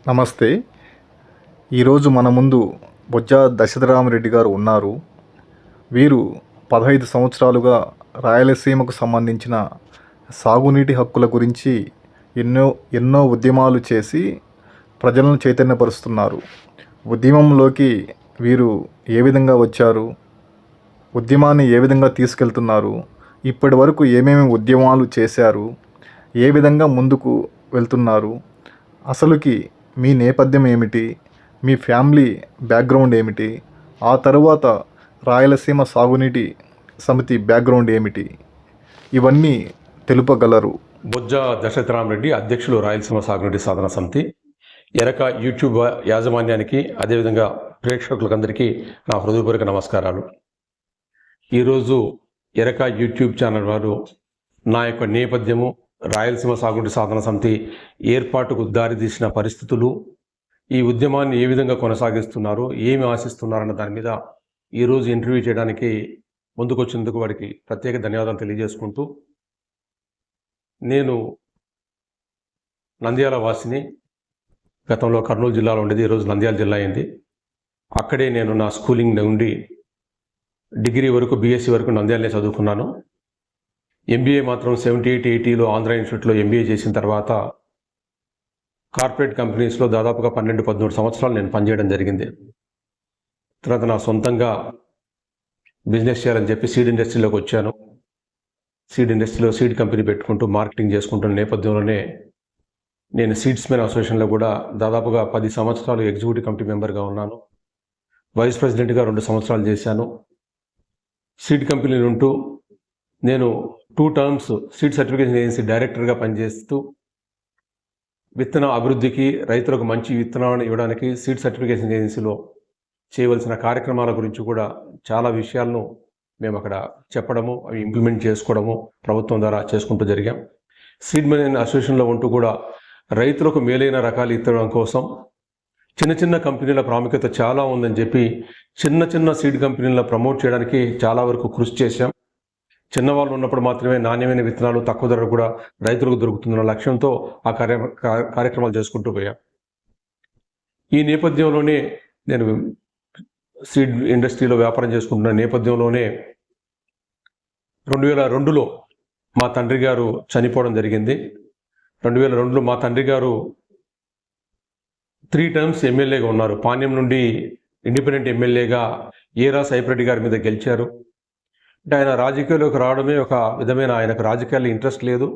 నమస్తే. ఈరోజు మన ముందు బొజ్జా దశరథరామరెడ్డి గారు ఉన్నారు. వీరు 15 సంవత్సరాలుగా రాయలసీమకు సంబంధించిన సాగునీటి హక్కుల గురించి ఎన్నో ఎన్నో ఉద్యమాలు చేసి ప్రజలను చైతన్యపరుస్తున్నారు. ఉద్యమంలోకి వీరు ఏ విధంగా వచ్చారు, ఉద్యమాన్ని ఏ విధంగా తీసుకెళ్తున్నారు, ఇప్పటి వరకు ఏమేమి ఉద్యమాలు చేశారు, ఏ విధంగా ముందుకు వెళ్తున్నారు, అసలుకి మీ నేపథ్యం ఏమిటి, మీ ఫ్యామిలీ బ్యాక్గ్రౌండ్ ఏమిటి, ఆ తరువాత రాయలసీమ సాగునీటి సమితి బ్యాక్గ్రౌండ్ ఏమిటి, ఇవన్నీ తెలుపగలరు. బొజ్జా దశరథరామరెడ్డి, అధ్యక్షులు, రాయలసీమ సాగునీటి సాధన సమితి. ఎరక యూట్యూబ్ యాజమాన్యానికి, అదేవిధంగా ప్రేక్షకులకందరికీ నా హృదయపూర్వక నమస్కారాలు. ఈరోజు ఎరక యూట్యూబ్ ఛానల్ వారు నా యొక్క నేపథ్యము, రాయలసీమ సాగునీటి సాధన సమితి ఏర్పాటుకు దారితీసిన పరిస్థితులు, ఈ ఉద్యమాన్ని ఏ విధంగా కొనసాగిస్తున్నారు, ఏమి ఆశిస్తున్నారన్న దాని మీద ఈరోజు ఇంటర్వ్యూ చేయడానికి ముందుకొచ్చినందుకు వారికి ప్రత్యేక ధన్యవాదాలు తెలియజేసుకుంటూ, నేను నంద్యాల వాసిని. గతంలో కర్నూలు జిల్లాలో ఉండేది, ఈరోజు నంద్యాల జిల్లా అయింది. అక్కడే నేను నా స్కూలింగ్ ఉండి డిగ్రీ వరకు, బీఎస్సీ వరకు నంద్యాలనే చదువుకున్నాను. ఎంబీఏ మాత్రం 78-80లో ఆంధ్ర ఇన్స్టిట్యూట్లో ఎంబీఏ చేసిన తర్వాత కార్పొరేట్ కంపెనీస్లో దాదాపుగా 12-13 సంవత్సరాలు నేను పనిచేయడం జరిగింది. తర్వాత నా సొంతంగా బిజినెస్ చేయాలని చెప్పి సీడ్ ఇండస్ట్రీలోకి వచ్చాను. సీడ్ ఇండస్ట్రీలో సీడ్ కంపెనీ పెట్టుకుంటూ మార్కెటింగ్ చేసుకుంటున్న నేపథ్యంలోనే నేను సీడ్స్ మెన్ అసోసియేషన్లో కూడా దాదాపుగా 10 సంవత్సరాలు ఎగ్జిక్యూటివ్ కమిటీ మెంబర్గా ఉన్నాను. వైస్ ప్రెసిడెంట్గా 2 సంవత్సరాలు చేశాను. సీడ్ కంపెనీలు ఉంటూ నేను 2 టర్మ్స్ సీడ్ సర్టిఫికేషన్ ఏజెన్సీ డైరెక్టర్గా పనిచేస్తూ విత్తన అభివృద్ధికి, రైతులకు మంచి విత్తనాలను ఇవ్వడానికి సీడ్ సర్టిఫికేషన్ ఏజెన్సీలో చేయవలసిన కార్యక్రమాల గురించి కూడా చాలా విషయాలను మేము అక్కడ చెప్పడము, అవి ఇంప్లిమెంట్ చేసుకోవడము ప్రభుత్వం ద్వారా చేసుకుంటూ జరిగాం. సీడ్ మెన్ అసోసియేషన్లో ఉంటూ కూడా రైతులకు మేలైన రకాలు ఇవ్వడం కోసం చిన్న చిన్న కంపెనీల ప్రాముఖ్యత చాలా ఉందని చెప్పి చిన్న చిన్న సీడ్ కంపెనీలను ప్రమోట్ చేయడానికి చాలా వరకు కృషి చేశాం. చిన్నవాళ్ళు ఉన్నప్పుడు మాత్రమే నాణ్యమైన విత్తనాలు తక్కువ ధర కూడా రైతులకు దొరుకుతున్న లక్ష్యంతో ఆ కార్యక్రమాలు చేసుకుంటూ పోయాం. ఈ నేపథ్యంలోనే నేను సీడ్ ఇండస్ట్రీలో వ్యాపారం చేసుకుంటున్న నేపథ్యంలోనే 2002లో మా తండ్రి గారు చనిపోవడం జరిగింది. 2002లో మా తండ్రి గారు 3 టర్మ్స్ ఎమ్మెల్యేగా ఉన్నారు. పాణ్యం నుండి ఇండిపెండెంట్ ఎమ్మెల్యేగా ఏరా సైప్రెడ్డి గారి మీద గెలిచారు. అంటే ఆయన రాజకీయాల్లోకి రావడమే ఒక విధమైన, ఆయనకు రాజకీయాల్లో ఇంట్రెస్ట్ లేదు.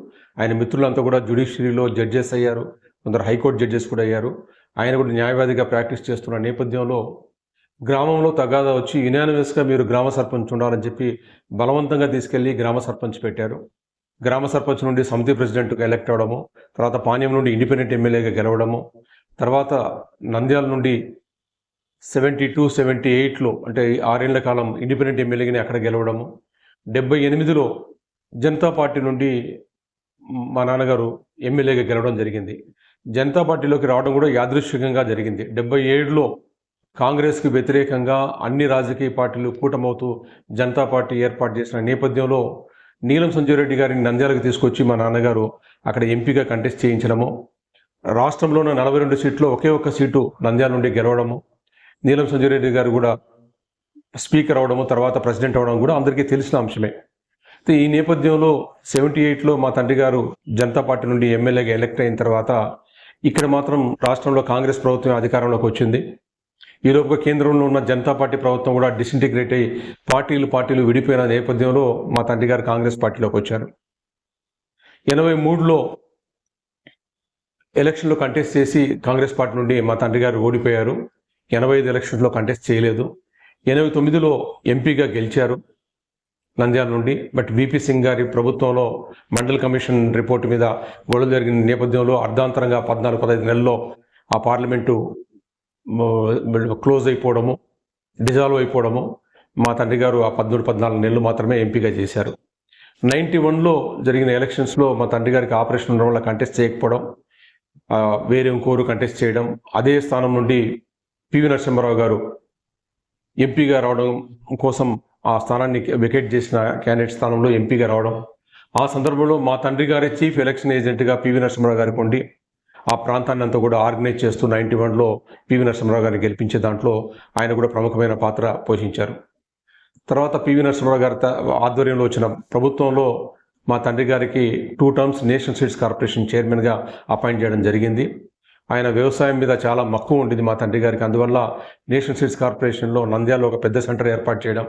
ఆయన మిత్రులంతా కూడా జ్యుడిషియరీలో జడ్జెస్ అయ్యారు, కొందరు హైకోర్టు జడ్జెస్ కూడా అయ్యారు. ఆయన కూడా న్యాయవాదిగా ప్రాక్టీస్ చేస్తున్న నేపథ్యంలో గ్రామంలో తగాదా వచ్చి యునానిమస్గా మీరు గ్రామ సర్పంచ్ ఉండాలని చెప్పి బలవంతంగా తీసుకెళ్లి గ్రామ సర్పంచ్ పెట్టారు. గ్రామ సర్పంచ్ నుండి సమితి ప్రెసిడెంట్గా ఎలక్ట్ అవ్వడము, తర్వాత పాణ్యం నుండి ఇండిపెండెంట్ ఎమ్మెల్యేగా గెలవడము, తర్వాత నంద్యాల నుండి 72-78లో అంటే 6 ఏళ్ల కాలం ఇండిపెండెంట్ ఎమ్మెల్యేగానే అక్కడ గెలవడము, 78లో జనతా పార్టీ నుండి మా నాన్నగారు ఎమ్మెల్యేగా గెలవడం జరిగింది. జనతా పార్టీలోకి రావడం కూడా యాదృశ్చికంగా జరిగింది. 77లో కాంగ్రెస్కి వ్యతిరేకంగా అన్ని రాజకీయ పార్టీలు కూటమవుతూ జనతా పార్టీ ఏర్పాటు చేసిన నేపథ్యంలో నీలం సంజయ్ రెడ్డి గారిని నంద్యాలకు తీసుకొచ్చి మా నాన్నగారు అక్కడ ఎంపీగా కంటెస్ట్ చేయించడము, రాష్ట్రంలో ఉన్న 42 సీట్లో ఒకే ఒక్క సీటు నంద్యాల నుండి గెలవడము, నీలం సంజయ్ రెడ్డి గారు కూడా స్పీకర్ అవడము, తర్వాత ప్రెసిడెంట్ అవడం కూడా అందరికీ తెలిసిన అంశమే. ఈ నేపథ్యంలో 78లో మా తండ్రి గారు జనతా పార్టీ నుండి ఎమ్మెల్యేగా ఎలక్ట్ అయిన తర్వాత ఇక్కడ మాత్రం రాష్ట్రంలో కాంగ్రెస్ ప్రభుత్వం అధికారంలోకి వచ్చింది. ఈలోపు కేంద్రంలో ఉన్న జనతా పార్టీ ప్రభుత్వం కూడా డిసింటిగ్రేట్ అయ్యి పార్టీలు విడిపోయిన నేపథ్యంలో మా తండ్రి గారు కాంగ్రెస్ పార్టీలోకి వచ్చారు. 83లో ఎలక్షన్లో కంటెస్ట్ చేసి కాంగ్రెస్ పార్టీ నుండి మా తండ్రి గారు ఓడిపోయారు. 85 ఎలక్షన్లో కంటెస్ట్ చేయలేదు. 89లో ఎంపీగా గెలిచారు నంద్యాల నుండి. బట్ బీపీ సింగ్ గారి ప్రభుత్వంలో మండల్ కమిషన్ రిపోర్టు మీద గొడవలు జరిగిన నేపథ్యంలో అర్ధాంతరంగా 14-15 నెలల్లో ఆ పార్లమెంటు క్లోజ్ అయిపోవడము, డిజాల్వ్ అయిపోవడము, మా తండ్రి గారు ఆ 13-14 నెలలు మాత్రమే ఎంపీగా చేశారు. 91లో జరిగిన ఎలక్షన్స్లో మా తండ్రి గారికి ఆపరేషన్ ఉండడం వల్ల కంటెస్ట్ చేయకపోవడం, వేరే ఇంకోరు కంటెస్ట్ చేయడం, అదే స్థానం నుండి పివి నరసింహారావు గారు ఎంపీగా రావడం కోసం ఆ స్థానాన్ని వెకేట్ చేసిన క్యాండిడేట్ స్థానంలో ఎంపీగా రావడం, ఆ సందర్భంలో మా తండ్రి గారి చీఫ్ ఎలక్షన్ ఏజెంట్గా పివి నరసింహారావు గారికి ఉండి ఆ ప్రాంతాన్ని అంతా కూడా ఆర్గనైజ్ చేస్తూ 91లో పివి నరసింహారావు గారిని గెలిపించే దాంట్లో ఆయన కూడా ప్రముఖమైన పాత్ర పోషించారు. తర్వాత పివి నరసింహారావు గారి ఆధ్వర్యంలో వచ్చిన ప్రభుత్వంలో మా తండ్రి గారికి 2 టర్మ్స్ నేషనల్ సీడ్స్ కార్పొరేషన్ చైర్మన్గా అపాయింట్ చేయడం జరిగింది. ఆయన వ్యవసాయం మీద చాలా మక్కువ ఉండేది మా తండ్రి గారికి. అందువల్ల నేషనల్ సీడ్స్ కార్పొరేషన్లో నంద్యాలలో ఒక పెద్ద సెంటర్ ఏర్పాటు చేయడం,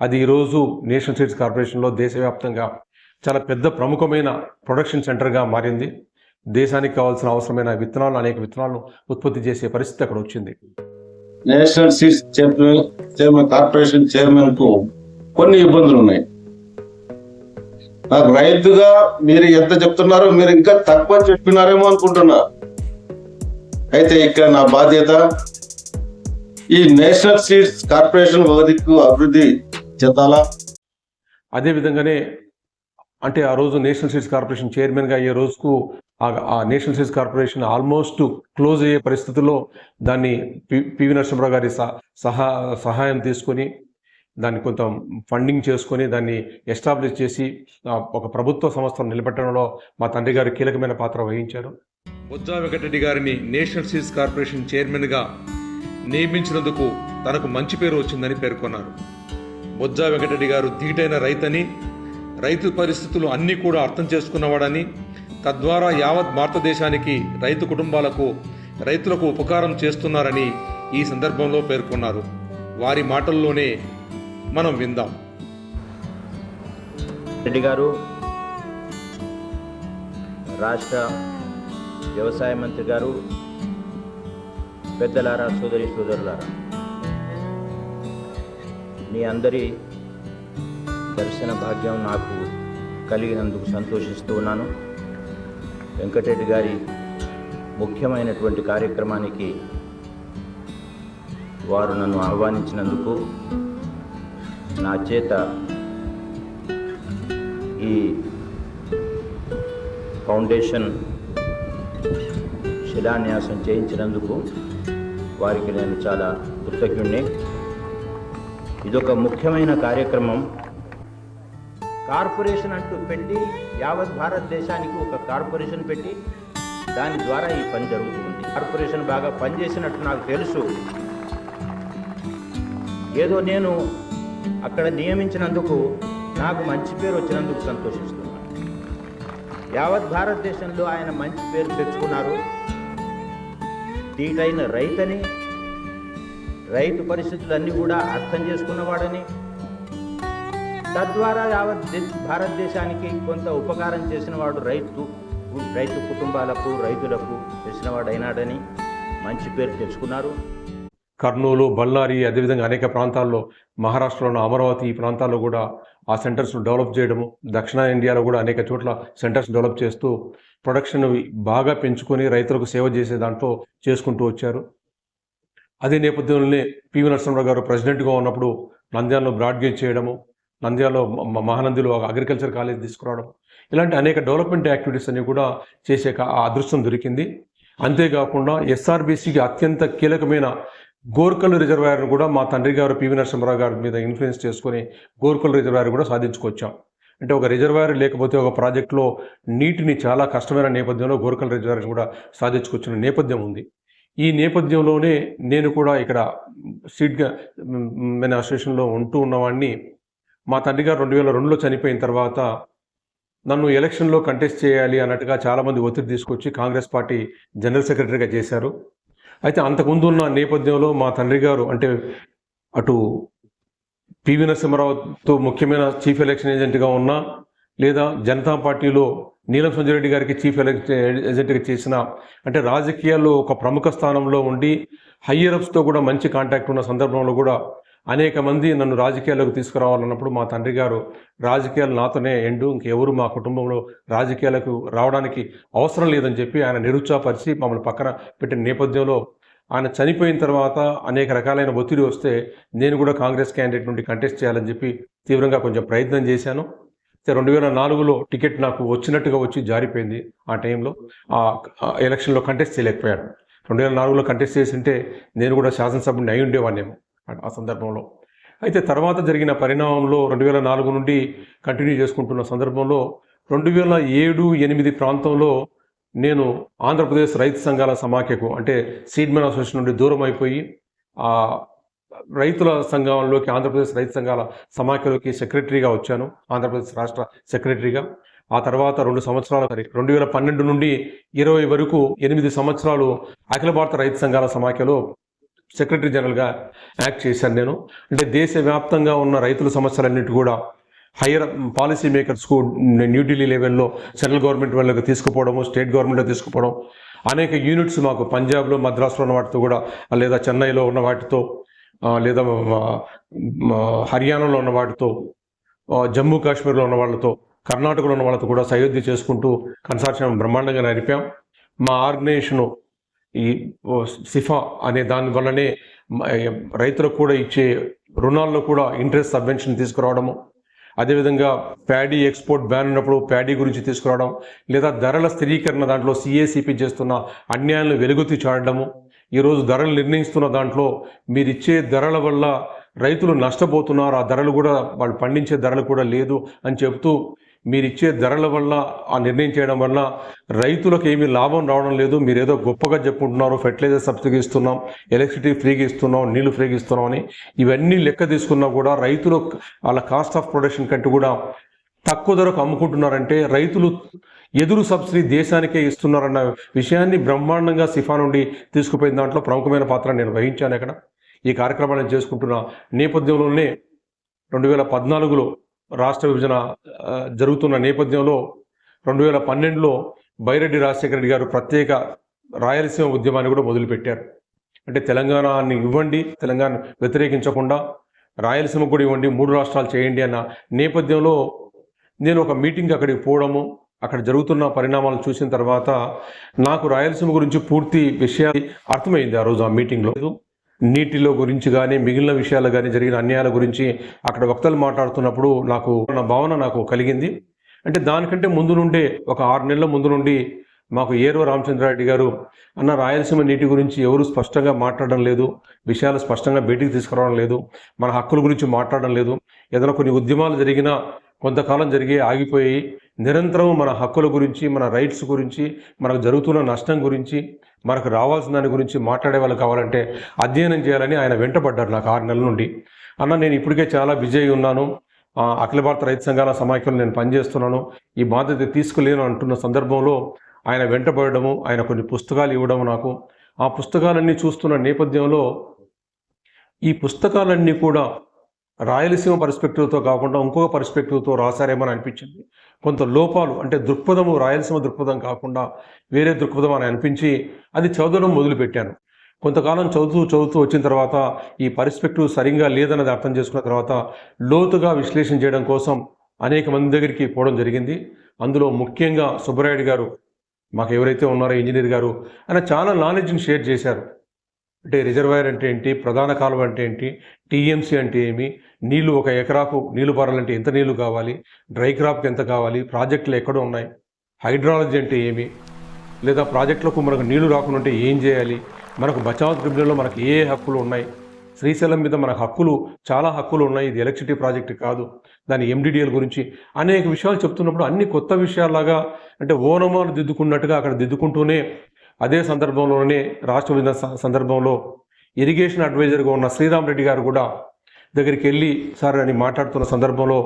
అది ఈరోజు నేషనల్ సీడ్స్ కార్పొరేషన్లో దేశవ్యాప్తంగా చాలా పెద్ద ప్రముఖమైన ప్రొడక్షన్ సెంటర్గా మారింది. దేశానికి కావాల్సిన అవసరమైన విత్తనాలు, అనేక విత్తనాలను ఉత్పత్తి చేసే పరిస్థితి అక్కడ వచ్చింది. National seeds chairman corporation chairman కు కొన్ని ఇబ్బందులు ఉన్నాయి. నాకు రైతుగా మీరు ఎంత చెప్తున్నారో మీరు ఇంకా తక్కువ చెప్పినారేమో అనుకుంటున్నా. అయితే ఇక్కడ నా బాధ్యత ఈ నేషనల్ సీడ్స్ కార్పొరేషన్ దిక్కు అభివృద్ధి చెందాలా. అదే విధంగానే అంటే ఆ రోజు నేషనల్ సీడ్స్ కార్పొరేషన్ చైర్మన్గా అయ్యే రోజుకు ఆ national seeds corporation almost close అయ్యే పరిస్థితుల్లో దాన్ని పివి నరసింహారావు గారి సహాయం తీసుకొని దాన్ని కొంత ఫండింగ్ చేసుకొని దాన్ని ఎస్టాబ్లిష్ చేసి ఒక ప్రభుత్వ సంస్థను నిలబెట్టడంలో మా తండ్రి గారు కీలకమైన పాత్ర వహించారు. బొజ్జా వెంకటరెడ్డి గారిని నేషనల్ సీడ్స్ కార్పొరేషన్ చైర్మన్గా నియమించినందుకు తనకు మంచి పేరు వచ్చిందని పేర్కొన్నారు. బొజ్జా వెంకటరెడ్డి గారు ధీటైన రైతని, రైతు పరిస్థితులు అన్నీ కూడా అర్థం చేసుకున్నవాడని, తద్వారా యావత్ భారతదేశానికి రైతు కుటుంబాలకు, రైతులకు ఉపకారం చేస్తున్నారని ఈ సందర్భంలో పేర్కొన్నారు. వారి మాటల్లోనే మనం విందాం. రెడ్డి గారు రాష్ట్ర వ్యవసాయ మంత్రి గారు, పెద్దలారా, సోదరులారా, మీ అందరి దర్శన భాగ్యం నాకు కలిగినందుకు సంతోషిస్తూ ఉన్నాను. వెంకటరెడ్డి గారి ముఖ్యమైనటువంటి కార్యక్రమానికి వారు నన్ను ఆహ్వానించినందుకు నా చేత ఈ ఫౌండేషన్ శిలాన్యాసం చేయించినందుకు వారికి నేను చాలా కృతజ్ఞుడిని. ఇదొక ముఖ్యమైన కార్యక్రమం. కార్పొరేషన్ అంటూ పెట్టి యావత్ భారతదేశానికి ఒక కార్పొరేషన్ పెట్టి దాని ద్వారా ఈ పని జరుగుతుంది. కార్పొరేషన్ బాగా పనిచేసినట్టు నాకు తెలుసు. ఏదో నేను అక్కడ నియమించినందుకు నాకు మంచి పేరు వచ్చినందుకు సంతోషిస్తున్నాను. యావత్ భారతదేశంలో ఆయన మంచి పేరు తెచ్చుకున్నారు. దీటైన రైతని, రైతు పరిస్థితులన్నీ కూడా అర్థం చేసుకున్నవాడని, తద్వారా యావత్ భారతదేశానికి కొంత ఉపకారం చేసినవాడు, రైతు కుటుంబాలకు, రైతులకు చేసినవాడైనాడని మంచి పేరు తెచ్చుకున్నారు. కర్నూలు, బళ్ళారి, అదేవిధంగా అనేక ప్రాంతాల్లో, మహారాష్ట్రలోని అమరావతి, ఈ ప్రాంతాల్లో కూడా ఆ సెంటర్స్ను డెవలప్ చేయడము, దక్షిణ ఇండియాలో కూడా అనేక చోట్ల సెంటర్స్ డెవలప్ చేస్తూ ప్రొడక్షన్ బాగా పెంచుకొని రైతులకు సేవ చేసే దాంట్లో చేసుకుంటూ వచ్చారు. అదే నేపథ్యంలోనే పివి నరసింహారావు గారు ప్రెసిడెంట్గా ఉన్నప్పుడు నంద్యాలలో బ్రాడ్గేజ్ చేయడము, నంద్యాలలో మహానందిలో అగ్రికల్చర్ కాలేజ్ తీసుకురావడం, ఇలాంటి అనేక డెవలప్మెంట్ యాక్టివిటీస్ అన్ని కూడా చేసే అదృష్టం దొరికింది. అంతేకాకుండా ఎస్ఆర్బీసీకి అత్యంత కీలకమైన గోర్కల్ రిజర్వాయర్ను కూడా మా తండ్రి గారు పివి నరసింహారావు గారి మీద ఇన్ఫ్లుయెన్స్ చేసుకొని గోర్కల్ రిజర్వాయర్ కూడా సాధించుకొచ్చాం. అంటే ఒక రిజర్వాయర్ లేకపోతే ఒక ప్రాజెక్టులో నీటిని చాలా కష్టమైన నేపథ్యంలో గోర్కల్ రిజర్వాయర్ కూడా సాధించుకొచ్చిన నేపథ్యం ఉంది. ఈ నేపథ్యంలోనే నేను కూడా ఇక్కడ సీడ్గా మన అసోసియేషన్లో ఉంటూ ఉన్నవాడిని. మా తండ్రి గారు 2002లో చనిపోయిన తర్వాత నన్ను ఎలక్షన్లో కంటెస్ట్ చేయాలి అన్నట్టుగా చాలామంది ఒత్తిడి తీసుకొచ్చి కాంగ్రెస్ పార్టీ జనరల్ సెక్రటరీగా చేశారు. అయితే అంతకుముందు ఉన్న నేపథ్యంలో మా తండ్రి గారు అంటే అటు పివి నరసింహారావుతో ముఖ్యమైన చీఫ్ ఎలక్షన్ ఏజెంట్గా ఉన్నా, లేదా జనతా పార్టీలో నీలం సంజయ్ రెడ్డి గారికి చీఫ్ ఎలక్షన్ ఏజెంట్గా చేసిన, అంటే రాజకీయాల్లో ఒక ప్రముఖ స్థానంలో ఉండి హయ్యరప్స్తో కూడా మంచి కాంటాక్ట్ ఉన్న సందర్భంలో కూడా అనేక మంది నన్ను రాజకీయాల్లోకి తీసుకురావాలన్నప్పుడు మా తండ్రి గారు రాజకీయాలు నాతోనే ఇంకెవరు మా కుటుంబంలో రాజకీయాలకు రావడానికి అవసరం లేదని చెప్పి ఆయన నిరుత్సాహపరిచి మమ్మల్ని పక్కన పెట్టిన నేపథ్యంలో ఆయన చనిపోయిన తర్వాత అనేక రకాలైన ఒత్తిడి వస్తే నేను కూడా కాంగ్రెస్ క్యాండిడేట్ నుండి కంటెస్ట్ చేయాలని చెప్పి తీవ్రంగా కొంచెం ప్రయత్నం చేశాను. 2004లో టికెట్ నాకు వచ్చినట్టుగా వచ్చి జారిపోయింది. ఆ టైంలో ఆ ఎలక్షన్లో కంటెస్ట్ చేయలేకపోయాను. 2004లో కంటెస్ట్ చేసింటే నేను కూడా శాసనసభ్యుడిని అయి ఉండేవాడినేమో ఆ సందర్భంలో. అయితే తర్వాత జరిగిన పరిణామంలో 2004 నుండి కంటిన్యూ చేసుకుంటున్న సందర్భంలో 2007-8 ప్రాంతంలో నేను ఆంధ్రప్రదేశ్ రైతు సంఘాల సమాఖ్యకు అంటే సీడ్మెన్ అసోసియేషన్ నుండి దూరం అయిపోయి ఆ రైతుల సంఘంలోకి ఆంధ్రప్రదేశ్ రైతు సంఘాల సమాఖ్యలోకి సెక్రటరీగా వచ్చాను, ఆంధ్రప్రదేశ్ రాష్ట్ర సెక్రటరీగా. ఆ తర్వాత 2 సంవత్సరాలు 2012 నుండి 20 వరకు 8 సంవత్సరాలు అఖిల భారత రైతు సంఘాల సమాఖ్యలో సెక్రటరీ జనరల్గా యాక్ట్ చేశాను నేను. అంటే దేశవ్యాప్తంగా ఉన్న రైతుల సమస్యలన్నిటి కూడా హైయర్ పాలసీ మేకర్స్కు న్యూఢిల్లీ లెవెల్లో సెంట్రల్ గవర్నమెంట్ వాళ్ళకి తీసుకుపోవడము, స్టేట్ గవర్నమెంట్లో తీసుకుపోవడం, అనేక యూనిట్స్ మాకు పంజాబ్లో, మద్రాసులో ఉన్న వాటితో కూడా, లేదా చెన్నైలో ఉన్న వాటితో, లేదా హర్యానాలో ఉన్న వాటితో, జమ్మూ కాశ్మీర్లో ఉన్న వాళ్ళతో, కర్ణాటకలో ఉన్న వాళ్ళతో కూడా సయోధ్య చేసుకుంటూ కన్సార్షియం బ్రహ్మాండంగా నడిపాం. మా ఆర్గనైజేషను ఈ సిఫా అనే దాని వల్లనే రైతులకు కూడా ఇచ్చే రుణాల్లో కూడా ఇంట్రెస్ట్ సబ్వెన్షన్ తీసుకురావడము, అదేవిధంగా ప్యాడీ ఎక్స్పోర్ట్ బ్యాన్ ఉన్నప్పుడు ప్యాడీ గురించి తీసుకురావడం, లేదా ధరల స్థిరీకరణ దాంట్లో సిఏసిపి చేస్తున్న అన్యాయాలను వెలుగుతీ చాడడము, ఈరోజు ధరలు నిర్ణయిస్తున్న దాంట్లో మీరు ఇచ్చే ధరల వల్ల రైతులు నష్టపోతున్నారు, ఆ ధరలు కూడా వాళ్ళు పండించే ధరలు కూడా లేదు అని చెబుతూ, మీరు ఇచ్చే ధరల వల్ల ఆ నిర్ణయం చేయడం వల్ల రైతులకు ఏమీ లాభం రావడం లేదు, మీరు ఏదో గొప్పగా చెప్పుకుంటున్నారు, ఫెర్టిలైజర్ సబ్సిడీ ఇస్తున్నాం, ఎలక్ట్రిసిటీ ఫ్రీగా ఇస్తున్నాం, నీళ్లు ఫ్రీగా ఇస్తున్నాం అని. ఇవన్నీ లెక్క తీసుకున్నా కూడా రైతులు వాళ్ళ కాస్ట్ ఆఫ్ ప్రొడక్షన్ కంటే కూడా తక్కువ ధరకు అమ్ముకుంటున్నారంటే రైతులు ఎదురు సబ్సిడీ దేశానికే ఇస్తున్నారన్న విషయాన్ని బ్రహ్మాండంగా సిఫా నుండి తీసుకుపోయిన దాంట్లో ప్రముఖమైన పాత్ర నేను వహించాను. ఇక్కడ ఈ కార్యక్రమాన్ని చేసుకుంటున్న నేపథ్యంలోనే 2014లో రాష్ట్ర విభజన జరుగుతున్న నేపథ్యంలో 2012లో బైరెడ్డి రాజశేఖర రెడ్డి గారు ప్రత్యేక రాయలసీమ ఉద్యమాన్ని కూడా మొదలుపెట్టారు. అంటే తెలంగాణని ఇవ్వండి, తెలంగాణ వ్యతిరేకించకుండా రాయలసీమ కూడా ఇవ్వండి, 3 రాష్ట్రాలు చేయండి అన్న నేపథ్యంలో నేను ఒక మీటింగ్ అక్కడికి పోవడము, అక్కడ జరుగుతున్న పరిణామాలను చూసిన తర్వాత నాకు రాయలసీమ గురించి పూర్తి విషయాలు అర్థమైంది. ఆ రోజు ఆ మీటింగ్లో నీటిలో గురించి కానీ మిగిలిన విషయాలు కానీ జరిగిన అన్యాయాల గురించి అక్కడ వక్తలు మాట్లాడుతున్నప్పుడు నాకు నా భావన నాకు కలిగింది. అంటే దానికంటే ముందు నుండే ఒక 6 నెలల ముందు నుండి మాకు ఏరవ రామచంద్రారెడ్డి గారు అన్న రాయలసీమ నీటి గురించి ఎవరు స్పష్టంగా మాట్లాడడం లేదు, విషయాలు స్పష్టంగా బయటికి తీసుకురావడం లేదు, మన హక్కుల గురించి మాట్లాడడం లేదు, ఏదైనా కొన్ని ఉద్యమాలు జరిగినా కొంతకాలం జరిగి ఆగిపోయి నిరంతరం మన హక్కుల గురించి, మన రైట్స్ గురించి, మనకు జరుగుతున్న నష్టం గురించి, మనకు రావాల్సిన దాని గురించి మాట్లాడే వాళ్ళు కావాలంటే అధ్యయనం చేయాలని ఆయన వెంటబడ్డారు నాకు 6 నెలల నుండి. అన్న నేను ఇప్పటికే చాలా బిజీ అయి ఉన్నాను, అఖిల భారత రైతు సంఘాల సమాఖ్యలో నేను పనిచేస్తున్నాను, ఈ బాధ్యత తీసుకోలేను అంటున్న సందర్భంలో ఆయన వెంటబడము, ఆయన కొన్ని పుస్తకాలు ఇవ్వడం నాకు. ఆ పుస్తకాలన్నీ చూస్తున్న నేపథ్యంలో ఈ పుస్తకాలన్నీ కూడా రాయలసీమ పర్స్పెక్టివ్తో కాకుండా ఇంకొక పర్స్పెక్టివ్తో రాశారేమని అనిపించింది. కొంత లోపాలు, అంటే దృక్పథము రాయలసీమ దృక్పథం కాకుండా వేరే దృక్పథం అని అనిపించి అది చదవడం మొదలుపెట్టాను. కొంతకాలం చదువుతూ వచ్చిన తర్వాత ఈ పర్స్పెక్టివ్ సరిగ్గా లేదన్నది అర్థం చేసుకున్న తర్వాత లోతుగా విశ్లేషణ చేయడం కోసం అనేక మంది దగ్గరికి పోవడం జరిగింది. అందులో ముఖ్యంగా సుబ్బరాయుడు గారు, మాకు ఎవరైతే ఉన్నారో ఇంజనీర్ గారు, ఆయన చాలా నాలెడ్జ్ని షేర్ చేశారు. అంటే రిజర్వాయర్ అంటే ఏంటి, ప్రధాన కాలువ అంటే ఏంటి, టీఎంసీ అంటే ఏమి, నీళ్లు 1 ఎకరాకు నీళ్లు పారాలంటే ఎంత నీళ్లు కావాలి, డ్రై క్రాప్కి ఎంత కావాలి, ప్రాజెక్టులు ఎక్కడ ఉన్నాయి, హైడ్రాలజీ అంటే ఏమి, లేదా ప్రాజెక్టులకు మనకు నీళ్లు రాకుండా ఉంటే ఏం చేయాలి, మనకు బచావ్ ట్రిబ్యునల్లో మనకు ఏ హక్కులు ఉన్నాయి, శ్రీశైలం మీద మన హక్కులు చాలా హక్కులు ఉన్నాయి, ఇది ఎలక్ట్రిసిటీ ప్రాజెక్ట్ కాదు, దాని ఎండిడిఎల్ గురించి అనేక విషయాలు చెప్తున్నప్పుడు అన్ని కొత్త విషయాల్లాగా, అంటే ఓనమాలు దిద్దుకున్నట్టుగా అక్కడ దిద్దుకుంటూనే అదే సందర్భంలోనే రాష్ట్ర విభజన సందర్భంలో ఇరిగేషన్ అడ్వైజర్గా ఉన్న శ్రీరామ్ రెడ్డి గారు కూడా దగ్గరికి వెళ్ళి సార్ అని మాట్లాడుతున్న సందర్భంలో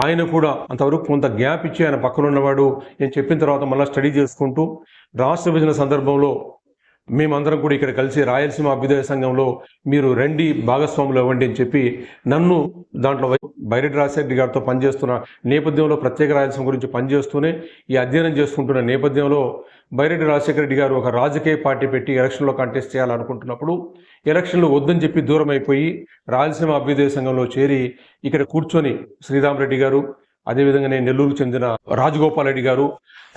ఆయన కూడా అంతవరకు కొంత గ్యాప్ ఇచ్చి ఆయన పక్కన ఉన్నవాడు నేను చెప్పిన తర్వాత మళ్ళీ స్టడీ చేసుకుంటూ రాష్ట్ర విభజన సందర్భంలో మేమందరం కూడా ఇక్కడ కలిసి రాయలసీమ అభ్యుదయ సంఘంలో మీరు రండి భాగస్వాములు అవ్వండి అని చెప్పి నన్ను దాంట్లో బైరెడ్డి రాజశేఖర గారితో పనిచేస్తున్న నేపథ్యంలో ప్రత్యేక రాయలసీమ గురించి పనిచేస్తూనే ఈ అధ్యయనం చేసుకుంటున్న నేపథ్యంలో బైరెడ్డి రాజశేఖర రెడ్డి గారు ఒక రాజకీయ పార్టీ పెట్టి ఎలక్షన్లో కంటెస్ట్ చేయాలనుకుంటున్నప్పుడు ఎలక్షన్లు వద్దని చెప్పి దూరం అయిపోయి రాయలసీమ అభ్యుదయ సంఘంలో చేరి ఇక్కడ కూర్చొని శ్రీరామ్ రెడ్డి గారు, అదేవిధంగా నేను నెల్లూరుకు చెందిన రాజగోపాల్ రెడ్డి గారు,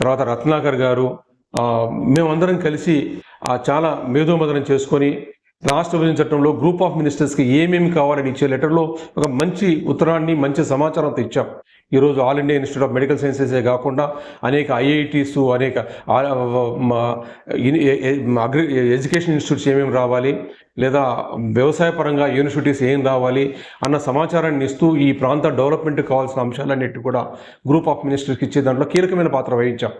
తర్వాత రత్నాకర్ గారు, మేమందరం కలిసి చాలా మేధోమదనం చేసుకొని రాష్ట్ర విభజన చట్టంలో గ్రూప్ ఆఫ్ మినిస్టర్స్కి ఏమేమి కావాలని ఇచ్చే లెటర్లో ఒక మంచి ఉత్తరాన్ని, మంచి సమాచారంతో ఇచ్చాం. ఈరోజు all India institute of medical సైన్సెసే కాకుండా అనేక ఐఐటీస్, అనేక ఎడ్యుకేషన్ ఇన్స్టిట్యూట్స్ ఏమేమి రావాలి, లేదా వ్యవసాయ పరంగా యూనివర్సిటీస్ ఏం రావాలి అన్న సమాచారాన్ని ఇస్తూ ఈ ప్రాంత డెవలప్మెంట్కి కావాల్సిన అంశాలన్నిటి కూడా గ్రూప్ ఆఫ్ మినిస్టర్స్కి ఇచ్చే దాంట్లో కీలకమైన పాత్ర వహించాం.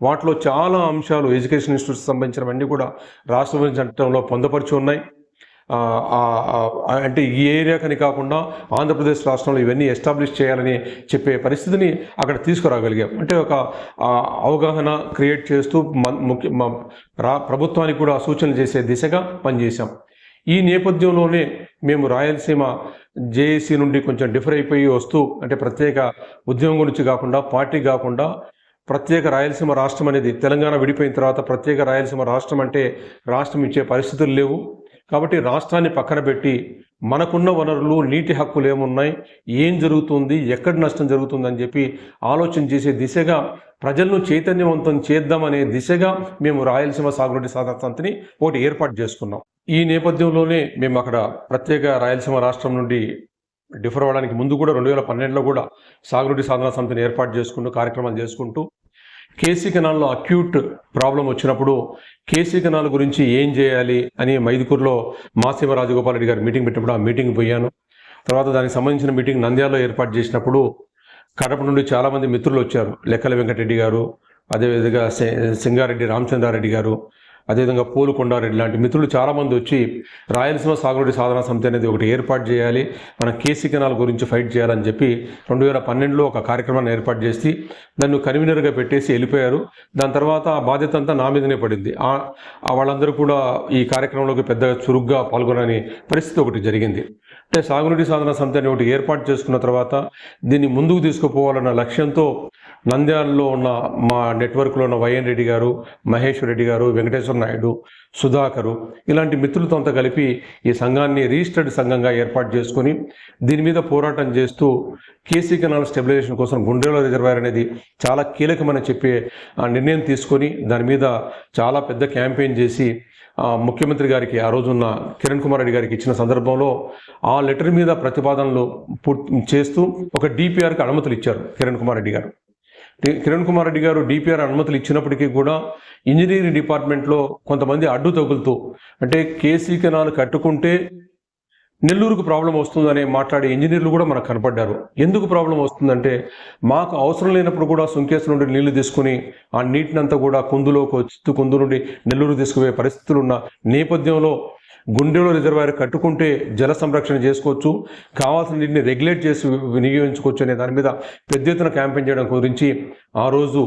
వాటిలో చాలా అంశాలు ఎడ్యుకేషన్ ఇన్స్టిట్యూట్స్ సంబంధించినవన్నీ కూడా రాష్ట్ర విభజన చట్టంలో పొందపరిచి ఉన్నాయి. అంటే ఈ ఏరియాకని కాకుండా ఆంధ్రప్రదేశ్ రాష్ట్రంలో ఇవన్నీ ఎస్టాబ్లిష్ చేయాలని చెప్పే పరిస్థితిని అక్కడ తీసుకురాగలిగాం. అంటే ఒక అవగాహన క్రియేట్ చేస్తూ ప్రభుత్వానికి కూడా సూచనలు చేసే దిశగా పనిచేశాం. ఈ నేపథ్యంలోనే మేము రాయలసీమ జేఏసీ నుండి కొంచెం డిఫర్ అయిపోయి వస్తూ, అంటే ప్రత్యేక ఉద్యమం గురించి కాకుండా, పార్టీ కాకుండా ప్రత్యేక రాయలసీమ రాష్ట్రం అనేది తెలంగాణ విడిపోయిన తర్వాత ప్రత్యేక రాయలసీమ రాష్ట్రం అంటే రాష్ట్రం ఇచ్చే పరిస్థితులు లేవు. కాబట్టి రాష్ట్రాన్ని పక్కన పెట్టి మనకున్న వనరులు, నీటి హక్కులు ఏమున్నాయి, ఏం జరుగుతుంది, ఎక్కడ నష్టం జరుగుతుందని చెప్పి ఆలోచన చేసే దిశగా, ప్రజలను చైతన్యవంతం చేద్దామనే దిశగా మేము రాయలసీమ సాగునీటి సాధన సమితిని ఒకటి ఏర్పాటు చేసుకున్నాం. ఈ నేపథ్యంలోనే మేము అక్కడ ప్రత్యేక రాయలసీమ రాష్ట్రం నుండి డిఫర్ అవ్వడానికి ముందు కూడా 2012లో కూడా సాగునీటి సాధన సమితిని ఏర్పాటు చేసుకుంటూ కార్యక్రమాలు చేసుకుంటూ, కేసీ కెనాల్లో అక్యూట్ ప్రాబ్లం వచ్చినప్పుడు కేసీ కెనాల్ గురించి ఏం చేయాలి అని మైదుకూరులో మాసీమ రాజగోపాల్ రెడ్డి గారు మీటింగ్ పెట్టినప్పుడు ఆ మీటింగ్ పోయాను. తర్వాత దానికి సంబంధించిన మీటింగ్ నంద్యాలలో ఏర్పాటు చేసినప్పుడు కడప నుండి చాలామంది మిత్రులు వచ్చారు. లెక్కల వెంకటరెడ్డి గారు, అదేవిధంగా సింగారెడ్డి రామచంద్రారెడ్డి గారు, అదేవిధంగా పోలుకొండారెడ్డి లాంటి మిత్రులు చాలామంది వచ్చి రాయలసీమ సాగునీటి సాధన సమితి అనేది ఒకటి ఏర్పాటు చేయాలి, మన కేసీ కెనాల్ గురించి ఫైట్ చేయాలని చెప్పి 2012లో ఒక కార్యక్రమాన్ని ఏర్పాటు చేసి నన్ను కన్వీనర్గా పెట్టేసి వెళ్ళిపోయారు. దాని తర్వాత ఆ బాధ్యత అంతా నా మీదనే పడింది. వాళ్ళందరూ కూడా ఈ కార్యక్రమంలోకి పెద్దగా చురుగ్గా పాల్గొనని పరిస్థితి ఒకటి జరిగింది. అంటే సాగునీటి సాధన సమితి అని ఒకటి ఏర్పాటు చేసుకున్న తర్వాత దీన్ని ముందుకు తీసుకుపోవాలన్న లక్ష్యంతో నంద్యాలలో ఉన్న మా నెట్వర్క్లో ఉన్న వైఎన్ రెడ్డి గారు, మహేశ్వర్ రెడ్డి గారు, వెంకటేశ్వర నాయుడు, సుధాకరు ఇలాంటి మిత్రులతో అంతా కలిపి ఈ సంఘాన్ని రిజిస్టర్డ్ సంఘంగా ఏర్పాటు చేసుకొని దీని మీద పోరాటం చేస్తూ కేసీ కెనాల్ స్టెబిలైజేషన్ కోసం గుండ్రేల రిజర్వాయర్ అనేది చాలా కీలకమని చెప్పే నిర్ణయం తీసుకొని దాని మీద చాలా పెద్ద క్యాంపెయిన్ చేసి ముఖ్యమంత్రి గారికి ఆ రోజున్న కిరణ్ కుమార్ రెడ్డి గారికి ఇచ్చిన సందర్భంలో ఆ లెటర్ మీద ప్రతిపాదనలు చేస్తూ ఒక డిపిఆర్కి అనుమతులు ఇచ్చారు కిరణ్ కుమార్ రెడ్డి గారు. కిరణ్ కుమార్ రెడ్డి గారు డిపిఆర్ అనుమతులు ఇచ్చినప్పటికీ కూడా ఇంజనీరింగ్ డిపార్ట్మెంట్లో కొంతమంది అడ్డు తగులుతూ, అంటే కేసీ కెనాల్ కట్టుకుంటే నెల్లూరుకు ప్రాబ్లం వస్తుందని మాట్లాడే ఇంజనీర్లు కూడా మనకు కనపడ్డారు. ఎందుకు ప్రాబ్లం వస్తుందంటే, మాకు అవసరం లేనప్పుడు కూడా సుంకేసు నుండి నీళ్లు తీసుకుని ఆ నీటినంతా కూడా కుందులోకి వచ్చి కుందు నుండి నెల్లూరు తీసుకుపోయే పరిస్థితులు ఉన్న నేపథ్యంలో గుండెలో రిజర్వాయర్ కట్టుకుంటే జల సంరక్షణ చేసుకోవచ్చు, కావాల్సిన నీటిని రెగ్యులేట్ చేసి వినియోగించుకోవచ్చు అనే దాని మీద పెద్ద ఎత్తున క్యాంపెయిన్ చేయడం గురించి ఆ రోజు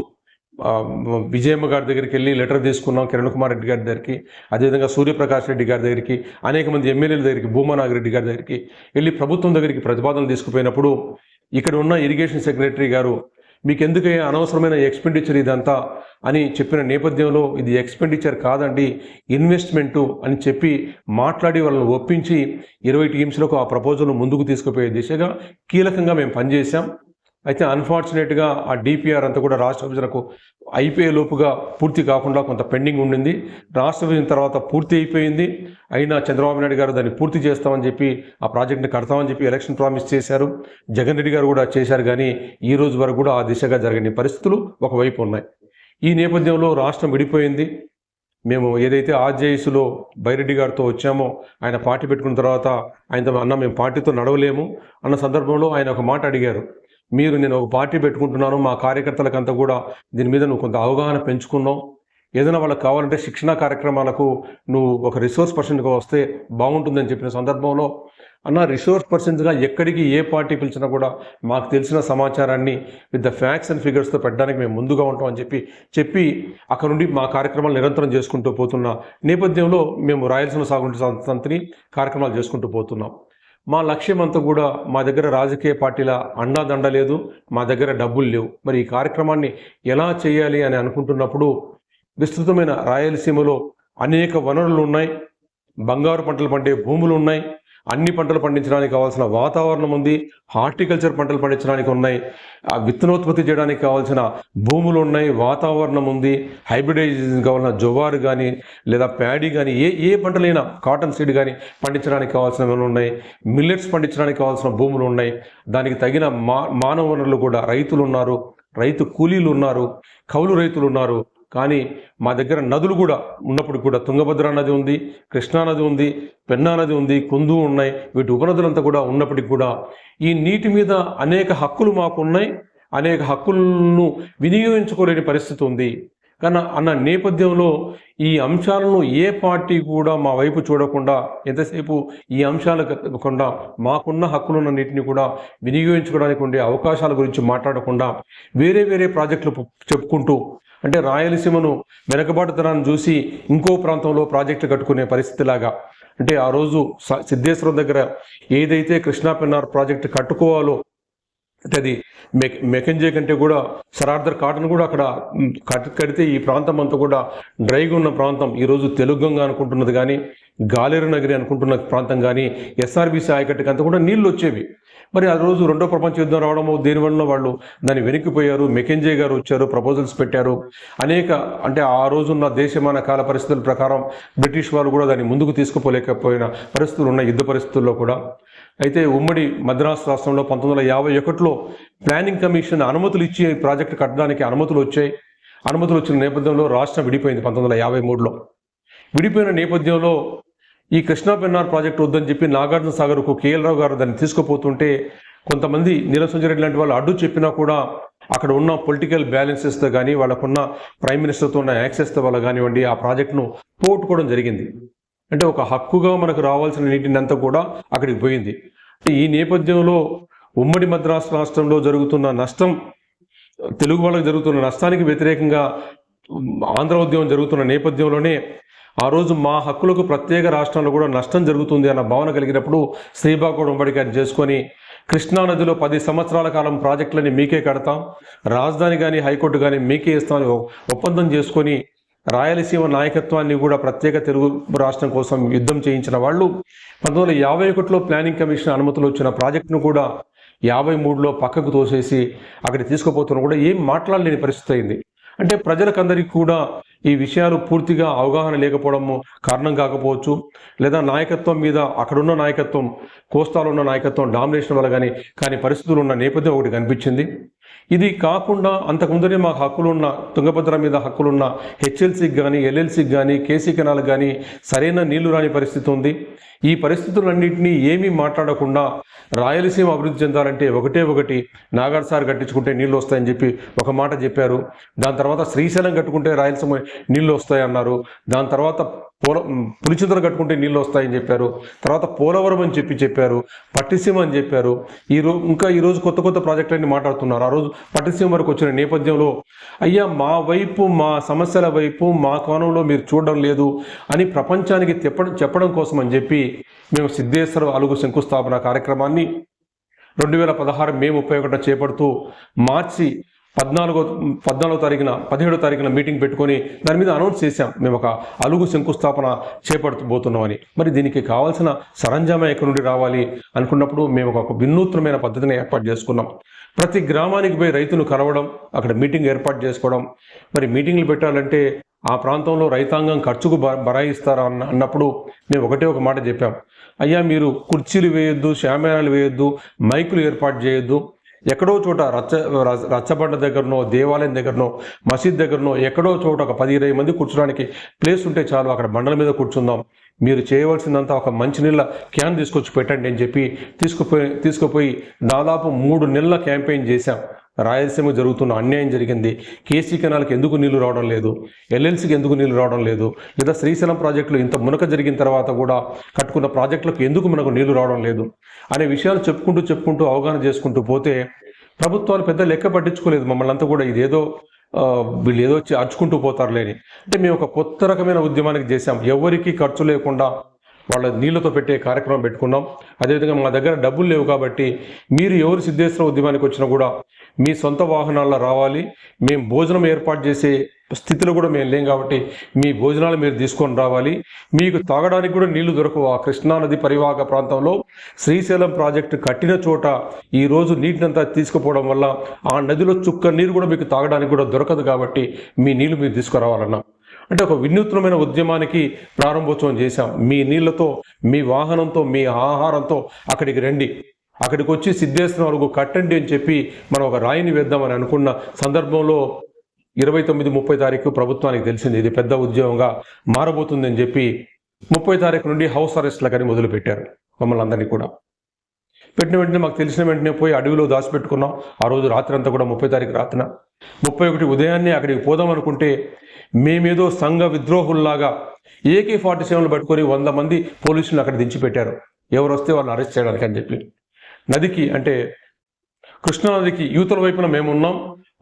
విజయమ్మ గారి దగ్గరికి వెళ్ళి లెటర్ తీసుకున్నాం. కిరణ్ కుమార్ రెడ్డి గారి దగ్గరికి, అదేవిధంగా సూర్యప్రకాష్ రెడ్డి గారి దగ్గరికి, అనేక మంది ఎమ్మెల్యేల దగ్గరికి, భూమా నాగిరెడ్డి గారి దగ్గరికి వెళ్ళి ప్రభుత్వం దగ్గరికి ప్రతిపాదనలు తీసుకుపోయినప్పుడు ఇక్కడ ఉన్న ఇరిగేషన్ సెక్రటరీ గారు, మీకు ఎందుకే అనవసరమైన ఎక్స్పెండిచర్ ఇదంతా అని చెప్పిన నేపథ్యంలో ఇది ఎక్స్పెండిచర్ కాదండి, ఇన్వెస్ట్మెంటు అని చెప్పి మాట్లాడి వాళ్ళని ఒప్పించి 20 టీమ్స్లకు ఆ ప్రపోజల్ను ముందుకు తీసుకుపోయే దిశగా కీలకంగా మేము పనిచేశాం. అయితే అన్ఫార్చునేట్గా ఆ డిపిఆర్ అంతా కూడా రాష్ట్ర విభజనకు అయిపోయే లోపుగా పూర్తి కాకుండా కొంత పెండింగ్ ఉండింది. రాష్ట్ర విభజన తర్వాత పూర్తి అయిపోయింది. అయినా చంద్రబాబు నాయుడు గారు దాన్ని పూర్తి చేస్తామని చెప్పి ఆ ప్రాజెక్ట్ని కడతామని చెప్పి ఎలక్షన్ ప్రామిస్ చేశారు. జగన్ రెడ్డి గారు కూడా చేశారు. కానీ ఈ రోజు వరకు కూడా ఆ దిశగా జరగని పరిస్థితులు ఒకవైపు ఉన్నాయి. ఈ నేపథ్యంలో రాష్ట్రం విడిపోయింది. మేము ఏదైతే ఆర్జేఎస్లో బైరెడ్డి గారితో వచ్చామో, ఆయన పార్టీ పెట్టుకున్న తర్వాత ఆయనతో అన్న మేము పార్టీతో నడవలేము అన్న సందర్భంలో ఆయన ఒక మాట అడిగారు, నేను ఒక పార్టీ పెట్టుకుంటున్నాను, మా కార్యకర్తలకంతా కూడా దీని మీద నువ్వు కొంత అవగాహన పెంచుకున్నావు, ఏదైనా వాళ్ళకి కావాలంటే శిక్షణా కార్యక్రమాలకు నువ్వు ఒక రిసోర్స్ పర్సన్గా వస్తే బాగుంటుందని చెప్పిన సందర్భంలో, అన్న రిసోర్స్ పర్సన్స్గా ఎక్కడికి ఏ పార్టీ పిలిచినా కూడా మాకు తెలిసిన సమాచారాన్ని విత్ ద ఫ్యాక్ట్స్ అండ్ ఫిగర్స్తో పెట్టడానికి మేము ముందుగా ఉంటామని చెప్పి అక్కడ నుండి మా కార్యక్రమాలు నిరంతరం చేసుకుంటూ పోతున్న నేపథ్యంలో మేము రాయలసీమ సాగునీటి సమితిని కార్యక్రమాలు చేసుకుంటూ పోతున్నాం. మా లక్ష్యం అంతా కూడా, మా దగ్గర రాజకీయ పార్టీల అండాదండ లేదు, మా దగ్గర డబ్బులు లేవు. మరి ఈ కార్యక్రమాన్ని ఎలా చేయాలి అని అనుకుంటున్నప్పుడు, విస్తృతమైన రాయలసీమలో అనేక వనరులు ఉన్నాయి, బంగారు పంటలు పండే భూములు ఉన్నాయి, అన్ని పంటలు పండించడానికి కావాల్సిన వాతావరణం ఉంది, హార్టికల్చర్ పంటలు పండించడానికి ఉన్నాయి, విత్తనోత్పత్తి చేయడానికి కావాల్సిన భూములు ఉన్నాయి, వాతావరణం ఉంది, హైబ్రిడైజేషన్ కావాల్సిన జొవారు కానీ లేదా ప్యాడీ కానీ ఏ పంటలైనా, కాటన్ సీడ్ కానీ పండించడానికి కావాల్సినవి ఉన్నాయి, మిల్లెట్స్ పండించడానికి కావాల్సిన భూములు ఉన్నాయి, దానికి తగిన మానవ వనరులు కూడా, రైతులు ఉన్నారు, రైతు కూలీలు ఉన్నారు, కౌలు రైతులు ఉన్నారు. కానీ మా దగ్గర నదులు కూడా ఉన్నప్పుడు కూడా తుంగభద్ర నది ఉంది, కృష్ణా నది ఉంది, పెన్నా నది ఉంది, కుందు ఉన్నాయి, వీటి ఉపనదులంతా కూడా ఉన్నప్పటికీ కూడా ఈ నీటి మీద అనేక హక్కులు మాకు ఉన్నాయి, అనేక హక్కులను వినియోగించుకోలేని పరిస్థితి ఉంది. అన్న నేపథ్యంలో ఈ అంశాలను ఏ పార్టీ కూడా మా వైపు చూడకుండా ఎంతసేపు ఈ అంశాలు కాకుండా మాకున్న హక్కులున్నన్నింటినీ కూడా వినియోగించుకోవడానికి ఉండే అవకాశాల గురించి మాట్లాడకుండా వేరే వేరే ప్రాజెక్టులు చెప్పుకుంటూ, అంటే రాయలసీమను వెనకబాటుతనాన్ని చూసి ఇంకో ప్రాంతంలో ప్రాజెక్టులు కట్టుకునే పరిస్థితిలాగా, అంటే ఆ రోజు సిద్ధేశ్వరం దగ్గర ఏదైతే కృష్ణా పెన్నార్ ప్రాజెక్టు కట్టుకోవాలో, అంటే అది మెకెంజే కంటే కూడా సరార్దర్ కాటన్ కూడా అక్కడ కడితే ఈ ప్రాంతం అంతా కూడా డ్రైగా ఉన్న ప్రాంతం ఈరోజు తెలుగంగ అనుకుంటున్నది కానీ, గాలేరు నగరి అనుకుంటున్న ప్రాంతం కానీ, ఎస్ఆర్బీసీ ఆయకట్టుకి అంతా కూడా నీళ్లు వచ్చేవి. మరి ఆ రోజు రెండో ప్రపంచ యుద్ధం రావడము దేనివల్ల వాళ్ళు దాన్ని వెనక్కిపోయారు. మెకెంజే గారు వచ్చారు, ప్రపోజల్స్ పెట్టారు. అంటే ఆ రోజున్న దేశమాన కాల పరిస్థితుల ప్రకారం బ్రిటిష్ వాళ్ళు కూడా దాన్ని ముందుకు తీసుకుపోలేకపోయిన పరిస్థితులు ఉన్న యుద్ధ పరిస్థితుల్లో కూడా. అయితే ఉమ్మడి మద్రాసు రాష్ట్రంలో 1951లో ప్లానింగ్ కమిషన్ అనుమతులు ఇచ్చి ప్రాజెక్టు కట్టడానికి అనుమతులు వచ్చాయి. అనుమతులు వచ్చిన నేపథ్యంలో రాష్ట్రం విడిపోయింది 1953లో. విడిపోయిన నేపథ్యంలో ఈ కృష్ణా పెన్నార్ ప్రాజెక్టు వద్దని చెప్పి నాగార్జున సాగర్కు కేఎల్ రావు గారు దాన్ని తీసుకుపోతుంటే కొంతమంది నీలసంజయరెడ్డి లాంటి వాళ్ళు అడ్డు చెప్పినా కూడా అక్కడ ఉన్న పొలిటికల్ బ్యాలెన్సెస్తో కానీ, వాళ్ళకున్న ప్రైమ్ మినిస్టర్తో ఉన్న యాక్సెస్తో వల్ల కానివ్వండి ఆ ప్రాజెక్టును పోగొట్టుకోవడం జరిగింది. అంటే ఒక హక్కుగా మనకు రావాల్సిన నీటిని అంతా కూడా అక్కడికి పోయింది. ఈ నేపథ్యంలో ఉమ్మడి మద్రాసు రాష్ట్రంలో జరుగుతున్న నష్టం, తెలుగు వాళ్ళకి జరుగుతున్న నష్టానికి వ్యతిరేకంగా ఆంధ్ర ఉద్యమం జరుగుతున్న నేపథ్యంలోనే ఆ రోజు మా హక్కులకు ప్రత్యేక రాష్ట్రంలో కూడా నష్టం జరుగుతుంది అన్న భావన కలిగినప్పుడు శ్రీబాగోడ ఉమ్మడి గారిని చేసుకొని కృష్ణానదిలో 10 సంవత్సరాల కాలం ప్రాజెక్టులని మీకే కడతాం, రాజధాని కానీ హైకోర్టు కానీ మీకే ఇస్తామని ఒప్పందం చేసుకొని రాయలసీమ నాయకత్వాన్ని కూడా ప్రత్యేక తెలుగు రాష్ట్రం కోసం యుద్ధం చేయించిన వాళ్ళు 1951లో ప్లానింగ్ కమిషన్ అనుమతులు వచ్చిన ప్రాజెక్టును కూడా 53లో పక్కకు తోసేసి అక్కడికి తీసుకుపోతున్నా కూడా ఏం మాట్లాడలేని పరిస్థితి అయింది. అంటే ప్రజలకందరికీ కూడా ఈ విషయాలు పూర్తిగా అవగాహన లేకపోవడము కారణం కాకపోవచ్చు, లేదా నాయకత్వం మీద అక్కడున్న నాయకత్వం, కోస్తాలో ఉన్న నాయకత్వం డామినేషన్ వల్ల కానీ పరిస్థితులు ఉన్న నేపథ్యం ఒకటి కనిపించింది. ఇది కాకుండా అంతకుముందరే మాకు హక్కులున్న తుంగభద్ర మీద హక్కులున్న హెచ్ఎల్సీకి కానీ, ఎల్ఎల్సీకి కానీ, కేసీ కెనాల్కి కానీ సరైన నీళ్లు రాని పరిస్థితి ఉంది. ఈ పరిస్థితులన్నింటినీ ఏమీ మాట్లాడకుండా రాయలసీమ అభివృద్ధి చెందాలంటే ఒకటి నాగార్ సార్ కట్టించుకుంటే నీళ్ళు వస్తాయని చెప్పి ఒక మాట చెప్పారు. దాని తర్వాత శ్రీశైలం కట్టుకుంటే రాయలసీమ నీళ్ళు వస్తాయన్నారు. దాని తర్వాత పులిచింతలు కట్టుకుంటే నీళ్ళు వస్తాయని చెప్పారు. తర్వాత పోలవరం అని చెప్పారు, పట్టిసీమ అని చెప్పారు. ఇంకా ఈరోజు కొత్త ప్రాజెక్టులన్నీ మాట్లాడుతున్నారు. ఆ రోజు పట్టిసీమ వరకు వచ్చిన నేపథ్యంలో అయ్యా మా వైపు, మా సమస్యల వైపు, మా కోణంలో మీరు చూడడం లేదు అని ప్రపంచానికి చెప్పడం కోసం అని చెప్పి మేము సిద్ధేశ్వర అలుగు శంకుస్థాపన కార్యక్రమాన్ని 2016 మే 31 చేపడుతూ మార్చి 17వ తారీఖున మీటింగ్ పెట్టుకొని దాని మీద అనౌన్స్ చేశాం, మేము ఒక అలుగు శంకుస్థాపన చేపడుతూపోతున్నామని. మరి దీనికి కావాల్సిన సరంజామా ఎక్కడి నుండి రావాలి అనుకున్నప్పుడు మేము ఒక వినూత్నమైన పద్ధతిని ఏర్పాటు చేసుకున్నాం. ప్రతి గ్రామానికి పోయి రైతును కలవడం, అక్కడ మీటింగ్ ఏర్పాటు చేసుకోవడం. మరి మీటింగ్లు పెట్టాలంటే ఆ ప్రాంతంలో రైతాంగం ఖర్చుకు బరాయిస్తారా అన్నప్పుడు మేము ఒక మాట చెప్పాం, అయ్యా మీరు కుర్చీలు వేయొద్దు, షామియానాలు వేయొద్దు, మైకులు ఏర్పాటు చేయొద్దు. ఎక్కడో చోట రచ్చబండ దగ్గరనో, దేవాలయం దగ్గరనో, మసీద్ దగ్గరనో ఎక్కడో చోట ఒక 10-20 మంది కూర్చోడానికి ప్లేస్ ఉంటే చాలు, అక్కడ బండల మీద కూర్చుందాం. మీరు చేయవలసిందంతా ఒక మంచినీళ్ళ క్యాన్ తీసుకొచ్చి పెట్టండి అని చెప్పి తీసుకుపోయి దాదాపు 3 నెలల క్యాంపెయిన్ చేశాం. రాయలసీమకు జరుగుతున్న అన్యాయం జరిగింది. కేసీ కెనాల్కి ఎందుకు నీళ్లు రావడం లేదు, ఎల్ఎల్సీకి ఎందుకు నీళ్లు రావడం లేదు, లేదా శ్రీశైలం ప్రాజెక్టులు ఇంత మునక జరిగిన తర్వాత కూడా కట్టుకున్న ప్రాజెక్టులకు ఎందుకు మనకు నీళ్లు రావడం లేదు అనే విషయాలు చెప్పుకుంటూ అవగాహన చేసుకుంటూ పోతే ప్రభుత్వాలు పెద్ద లెక్క పట్టించుకోలేదు. మమ్మల్ని అంతా కూడా ఇదేదో వీళ్ళు ఏదో వచ్చి అర్చుకుంటూ పోతారులేని. అంటే మేము ఒక కొత్త రకమైన ఉద్యమానికి చేశాం. ఎవరికి ఖర్చు లేకుండా వాళ్ళ నీళ్లతో పెట్టే కార్యక్రమం పెట్టుకున్నాం. అదేవిధంగా మా దగ్గర డబ్బులు లేవు కాబట్టి మీరు ఎవరు సిద్ధేశ్వర ఉద్యమానికి వచ్చినా కూడా మీ సొంత వాహనాల్లో రావాలి, మేము భోజనం ఏర్పాటు చేసే స్థితిలో కూడా మేము లేం కాబట్టి మీ భోజనాలు మీరు తీసుకొని రావాలి. మీకు తాగడానికి కూడా నీళ్లు దొరకవు. ఆ కృష్ణానది పరివాహక ప్రాంతంలో శ్రీశైలం ప్రాజెక్టు కట్టిన చోట ఈరోజు నీటినంతా తీసుకుపోవడం వల్ల ఆ నదిలో చుక్క నీరు కూడా మీకు తాగడానికి కూడా దొరకదు కాబట్టి మీ నీళ్లు మీరు తీసుకురావాలన్నా. అంటే ఒక వినూత్నమైన ఉద్యమానికి ప్రారంభోత్సవం చేశాం. మీ నీళ్లతో, మీ వాహనంతో, మీ ఆహారంతో అక్కడికి రండి, అక్కడికి వచ్చి సిద్ధేశ్వరం వరకు కట్టండి అని చెప్పి మనం ఒక రాయిని వేద్దామని అనుకున్న సందర్భంలో 29-30 తారీఖు ప్రభుత్వానికి తెలిసింది ఇది పెద్ద ఉద్యమంగా మారబోతుందని చెప్పి 30 తారీఖు నుండి హౌస్ అరెస్ట్లకని మొదలుపెట్టారు మమ్మల్ని అందరినీ కూడా. పెట్టిన వెంటనే మాకు తెలిసిన వెంటనే పోయి అడవిలో దాచిపెట్టుకున్నాం. ఆ రోజు రాత్రి అంతా కూడా 30 తారీఖు రాత్రిన 31 ఉదయాన్నే అక్కడికి పోదాం అనుకుంటే మేమేదో సంఘ విద్రోహుల్లాగా AK-47 పట్టుకొని 100 మంది పోలీసులు అక్కడ దించిపెట్టారు. ఎవరు వస్తే వాళ్ళని అరెస్ట్ చేయడానికి అని చెప్పి. నదికి అంటే కృష్ణానదికి యువతల వైపున మేమున్నాం,